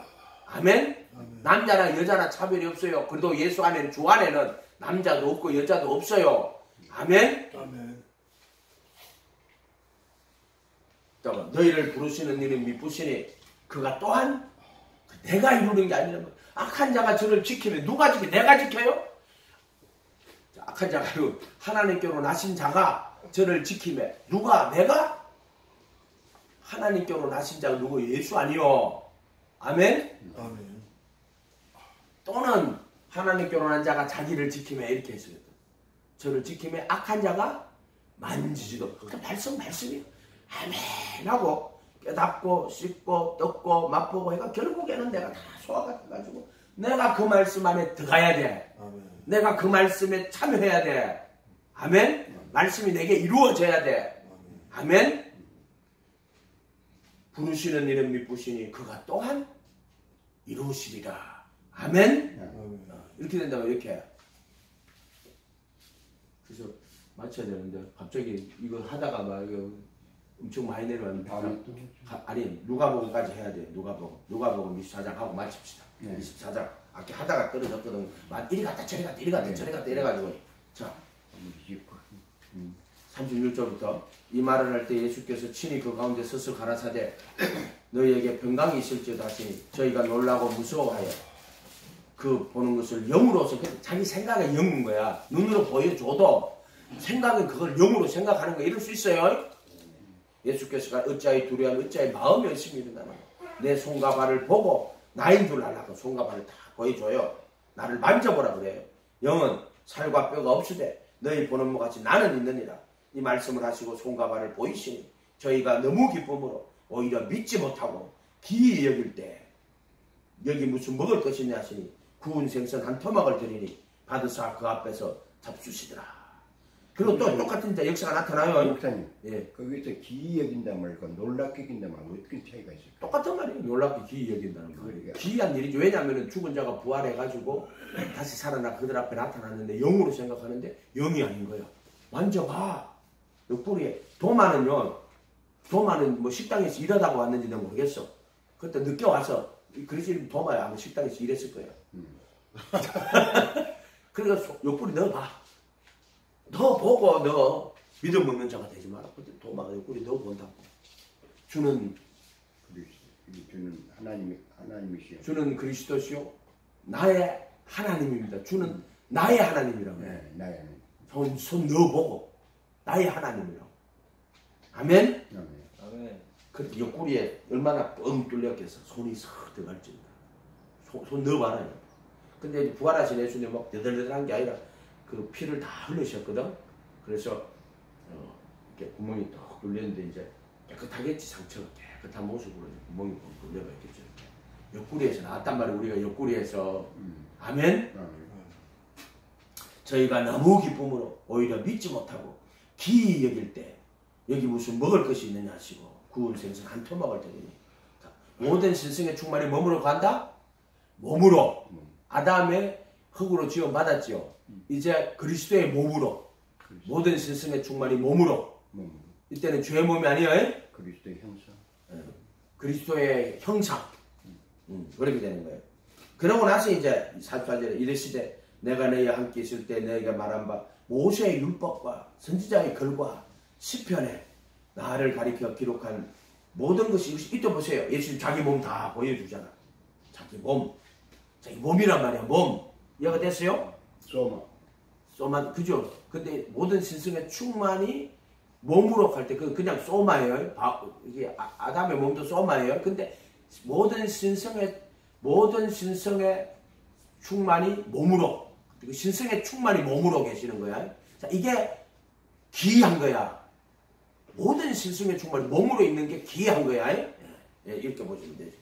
아멘. 남자나 여자나 차별이 없어요. 그래도 예수 안에는 주 안에는 남자도 없고 여자도 없어요. 아멘. 너희를 부르시는 이는 미쁘시니 그가 또한 내가 이루는 게 아니라 악한 자가 저를 지키면 누가 지켜? 내가 지켜요? 악한 자가 하나님께로 나신 자가 저를 지키면 누가? 내가? 하나님께로 나신 자가 누구? 예수 아니요. 아멘? 또는 하나님께로 난 자가 자기를 지키면 이렇게 했어요. 저를 지키면 악한 자가 만지지도. 그 말씀이에요. 아멘 하고 깨닫고 씹고 뜯고 맛보고 해가 결국에는 내가 다 소화가 돼가지고 내가 그 말씀 안에 들어가야 돼. 아멘. 내가 그 말씀에 참여해야 돼. 아멘. 아멘. 말씀이 내게 이루어져야 돼. 아멘. 아멘. 부르시는 이는 미쁘시니 그가 또한 이루시리라. 아멘. 아멘. 이렇게 된다면 이렇게. 그래서 맞춰야 되는데 갑자기 이거 하다가 막 이거 엄청 많이 내려왔는데 다음에 또 아니 누가복음까지 해야 돼요. 누가복음 24장 하고 마칩시다. 네. 24장 아까 하다가 떨어졌거든. 이리 갔다 저리 갔다 이리 갔다 저리 갔다 이래가지고 자 36절부터 이 말을 할 때 예수께서 친히 그 가운데 서서 가라사대 너희에게 평강이 있을지어다 하시니 저희가 놀라고 무서워하여 그 보는 것을 영으로서 자기 생각에 영인 거야. 눈으로 보여줘도 생각은 그걸 영으로 생각하는 거 이럴 수 있어요. 예수께서 어찌하여 두려워하면 어찌하여 마음이 의심이 일어나나 내 손과 발을 보고 나인 줄 알라고 손과 발을 다 보여줘요. 나를 만져보라 그래요. 영은 살과 뼈가 없으되 너희 보는 것 같이 나는 있느니라. 이 말씀을 하시고 손과 발을 보이시니 저희가 너무 기쁨으로 오히려 믿지 못하고 기이 여길 때 여기 무슨 먹을 것이냐 하시니 구운 생선 한 토막을 드리니 받으사 그 앞에서 잡수시더라. 그리고 또 똑같은 역사가 나타나요. 목사님, 예. 거기서 기이 여긴다 말과 놀랍게 여긴다 말 어떻게 차이가 있을까? 똑같은 말이에요. 놀랍게 기이 여긴다는 말이에요. 그러니까. 기이한 일이죠. 왜냐하면 죽은 자가 부활해가지고 다시 살아나 그들 앞에 나타났는데 영으로 생각하는데 영이 아닌 거예요. 만져봐. 옆구리에 도마는 뭐 식당에서 일하다가 왔는지는 모르겠어. 그때 늦게 와서 그러지 도마야 아마 식당에서 일했을 거예요. 그러니까 옆구리 넣어봐. 너 보고 너 믿음 없는 자가 되지 마라. 그때 도마가 옆구리 넣어 본다고. 주는 하나님이시여. 주는 그리스도시요 나의 하나님입니다. 주는 나의 하나님이라고 해요. 네, 나의 하나님. 손 넣어보고 나의 하나님이라고. 아멘? 아멘. 그렇게 옆구리에 얼마나 뻥 뚫렸겠어. 손이 싹 들어갈 줄이다. 손 넣어봐라. 근데 부활하신 예수님 막 여들여들한 게 아니라 그 피를 다 흘리셨거든. 그래서 이렇게 구멍이 딱 뚫렸는데 이제 깨끗하겠지. 상처가 깨끗한 모습으로 구멍이 뻥 뚫려가 있겠죠. 옆구리에서 나왔단 말이에요. 우리가 옆구리에서. 아멘? 저희가 너무 기쁨으로 오히려 믿지 못하고 기이 여길 때 여기 무슨 먹을 것이 있느냐 하시고 구운 생선 한 토막을 드리니 모든 신성의 충만이 몸으로 간다? 몸으로. 아담의 흙으로 지어 받았지요. 이제 그리스도의 몸으로 모든 신성의 충만이 몸으로. 이때는 죄의 몸이 아니에요. 그리스도의 형상. 그리스도의 형상. 그렇게 되는 거예요. 그러고 나서 이제 48절에 이르시되 내가 너희와 함께 있을 때 너희가 말한 바 모세의 율법과 선지자의 글과 시편에 나를 가리켜 기록한 모든 것이 이때 보세요. 예수님 자기 몸 다 보여주잖아. 자기 몸이란 말이야. 몸 이해가 됐어요? 소마 그죠? 근데 모든 신성의 충만이 몸으로 갈 때 그냥 소마예요. 이게 아담의 몸도 소마예요. 근데 모든 신성의 충만이 몸으로, 신성의 충만이 몸으로 계시는 거야. 자, 이게 기이한 거야. 모든 신성의 충만이 몸으로 있는 게 기이한 거야. 이렇게 보시면 되지.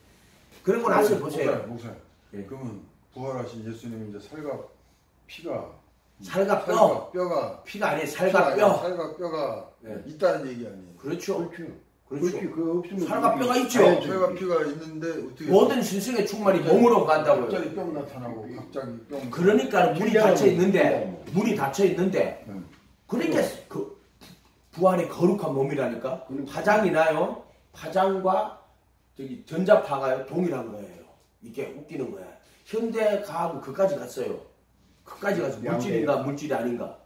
그러고 나서 보세요. 목사님. 예. 그러면 부활하신 예수님이 이제 살과 뼈가 피가 아니에요. 살과 뼈. 살과 뼈가 예. 있다는 얘기 아니에요. 그렇죠. 그렇지. 그 없으면 살과 뼈가 있죠. 살과 피가 있는데 어떻게 모든 신성의 충만이 몸으로 간다고요. 갑자기 뼈 나타나고 갑자기 뼈. 그러니까 문이 닫혀 있는데 그러니까 그 부활의 거룩한 몸이라니까. 파장이 나요. 파장과 저기 전자파가요 동일한 거예요. 이게 웃기는 거야. 현대 과학은 그까지 갔어요. 그까지 가서 물질인가 물질이 아닌가.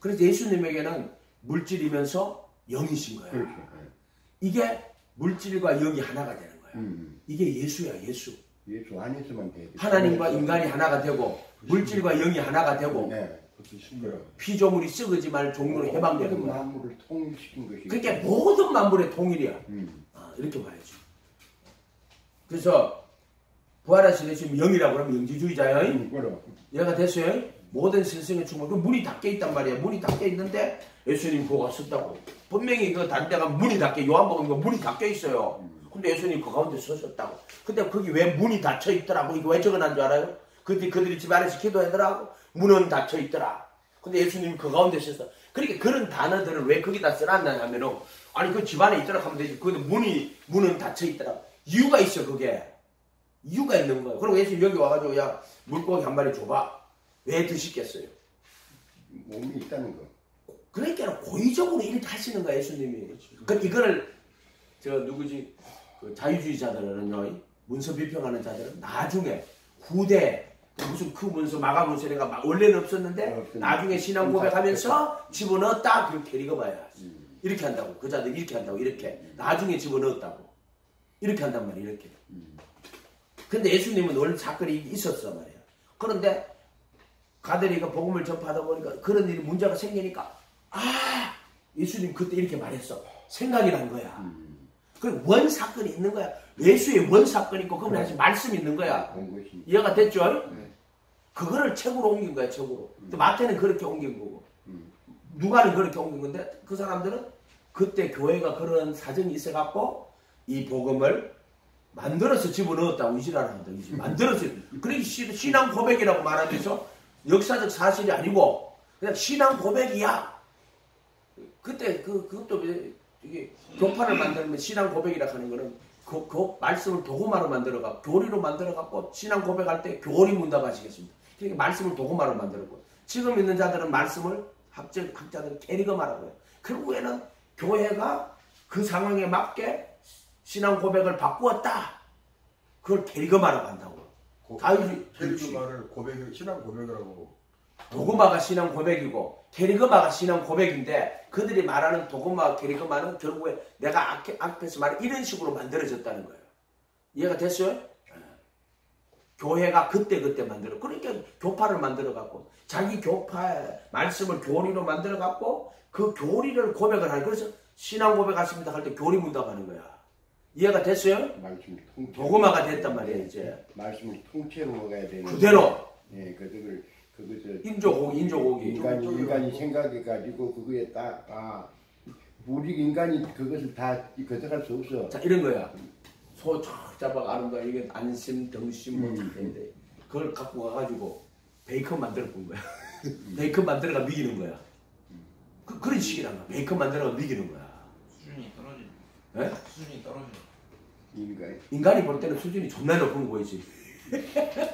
그래서 예수님에게는 물질이면서 영이신 거예요. 이게 물질과 영이 하나가 되는 거예요. 이게 예수야. 예수 안에서만 돼. 하나님과 인간이 하나가 되고 물질과 영이 하나가 되고 그것도 신기해요. 피조물이 썩어지 말 종류로 해방되는 모든 거야. 만물을 통일시킨 것이. 그러니까 모든 만물의 통일이야. 이렇게 봐야지. 그래서 부활하신 예수님 영이라고 하면 영지주의자예요. 얘가 됐어요. 모든 신성의 충만. 그 문이 닫혀 있단 말이야. 문이 닫혀 있는데 예수님 그거 왔었다고. 분명히 그 다른 데가 문이 닫혀, 요한복음 문이 닫혀 있어요. 근데 예수님 그 가운데 서셨다고. 근데 거기 왜 문이 닫혀 있더라고. 이거 왜 적어놓은 줄 알아요? 그들이 집 안에서 기도하더라고. 문은 닫혀 있더라. 근데 예수님이 그 가운데 서서. 그러니까 그런 단어들을 왜 거기다 써놨냐 하면은, 아니 그 집 안에 있더라 하면 되지. 근데 문은 닫혀 있더라. 이유가 있어. 그게 이유가 있는 거예요. 그리고 예수님 여기 와가지고 야 물고기 한 마리 줘봐. 왜 드시겠어요? 몸이 있다는 거. 그러니까 고의적으로 이렇게 하시는 거야 예수님이. 그 이거를 저 누구지 그 자유주의자들은요 문서 비평하는 자들은 나중에 후대 무슨 그 문서 마가 문서가 원래는 없었는데 나중에 신앙 고백하면서 집어넣었다 그렇게 읽어봐야 이렇게 한다고 그 자들 이렇게 한다고 이렇게 나중에 집어넣었다고 이렇게 한단 말이야 이렇게. 근데 예수님은 원래 사건이 있었어 말이야. 그런데 가들이 이거 복음을 전파하다 보니까 그런 일이 문제가 생기니까 아 예수님 그때 이렇게 말했어 생각이 난 거야. 그 원 사건이 있는 거야. 예수의 원 사건이 있고 그러면 다시 말씀이 있는 거야. 이해가 됐죠? 그거를 책으로 옮긴 거야 책으로. 또 마태는 그렇게 옮긴 거고 누가는 그렇게 옮긴 건데 그 사람들은 그때 교회가 그런 사정이 있어갖고 이 복음을 만들어서 집어넣었다고 이지랄을 한다. 만들어서 그러니 신앙 고백이라고 말하면서 역사적 사실이 아니고 그냥 신앙 고백이야. 그때 그것도 이게 교파를 만들면 신앙 고백이라 하는 거는 그 말씀을 도구마로 만들어가 교리로 만들어갖고 신앙 고백할 때 교리 문답하시겠습니다. 그러니까 말씀을 도구마로 만들고 지금 있는 자들은 말씀을 학자들은 캐리거마라고 해요. 결국에는 교회가 그 상황에 맞게 신앙 고백을 바꾸었다. 그걸 캐리거마라고 한다고. 캐리거마를 신앙 고백이라고. 도그마가 신앙 고백이고 캐리거마가 신앙 고백인데 그들이 말하는 도그마 캐리거마는 결국에 내가 앞에서 말한 이런 식으로 만들어졌다는 거예요. 이해가 됐어요? 교회가 그때 만들어. 그러니까 교파를 만들어갖고 자기 교파의 말씀을 교리로 만들어갖고 그 교리를 고백을 하는. 그래서 신앙 고백하십니다 할 때 교리 문답하는 거야. 이해가 됐어요? 도그마가 됐단 말이야 이제. 말씀을 통째로 먹어야 되는. 그대로. 예, 그것을 인조고기. 인간이 생각해가지고 그거에 딱 우리 인간이 그것을 다 거절할 수 없어. 자 이런 거야. 소 쫙 잡아가 아름다워 이게 안심, 등심 뭐 있는데 그걸 갖고 가가지고 베이컨 만들어 본 거야. 베이컨 만들어가 미기는 거야. 그런 식이란 거야. 베이컨 만들어가 미기는 거야. 수준이 떨어지네. 예? 수준이 떨어지네. 인간이 볼 때는 수준이 존나 높은 거지.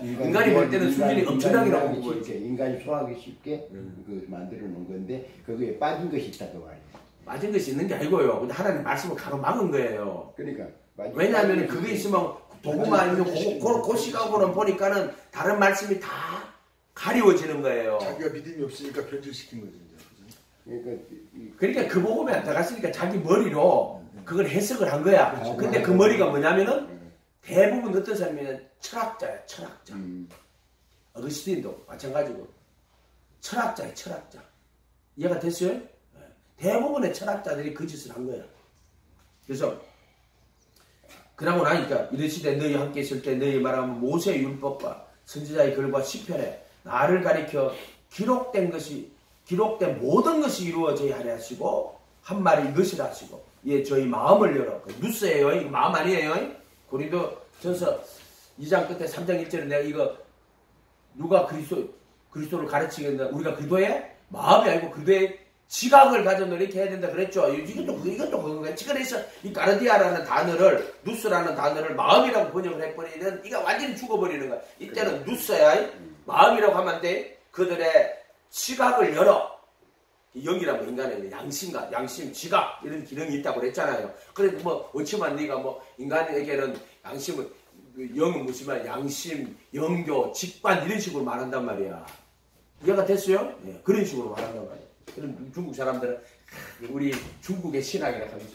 인간이 볼 때는 수준이 엄청나게 높은 거지. 인간이 소화하기 쉽게 그 만들어 놓은 건데 그거에 빠진 것이 있다고 말이야. 빠진 것이 있는 게 아니고요. 근데 하나님 말씀을 가로막은 거예요. 그러니까 왜냐하면 그게 있으면 도구마 있는 그 시각으로는 보니까는 다른 말씀이 다 가리워지는 거예요. 자기가 믿음이 없으니까 변질시킨 거죠. 그러니까 그 복음에 안 들어갔으니까 자기 머리로 그걸 해석을 한 거야. 근데 그 머리가 뭐냐면은 대부분 어떤 사람이면 철학자야, 철학자. 어거스틴도 마찬가지고 철학자야, 철학자. 이해가 됐어요? 대부분의 철학자들이 그 짓을 한 거야. 그래서 그러고 나니까 이르시되 너희 함께 있을 때 너희 말하면 모세의 율법과 선지자의 글과 시편에 나를 가리켜 기록된 모든 것이 이루어져야 하려 하시고 한 말이 이것이라 하시고 예 저희 마음을 열어. 누스예요. 이거 마음 아니에요. 고린도전서 2장 끝에 3장 1절에 내가 이거 누가 그리스도를 가르치겠나 우리가 그리스도의 마음이 아니고 그리스도의 지각을 가져놓으려 이렇게 해야 된다 그랬죠. 이것도 그런 거야. 그래서 이 가르디아라는 단어를 누스라는 단어를 마음이라고 번역을 해버리는 이가 완전히 죽어버리는 거야. 이때는 누스야. 마음이라고 하면 안 돼. 그들의 시각을 열어. 영이라면 인간의 양심과 양심, 지각 이런 기능이 있다고 그랬잖아요. 그래도 뭐 어찌만 네가 뭐 인간에게는 양심은 영은 무시만 양심, 영교, 직관 이런 식으로 말한단 말이야. 이해가 됐어요? 네, 그런 식으로 말한단 말이야. 그런 중국 사람들은 우리 중국의 신학이라고 하면서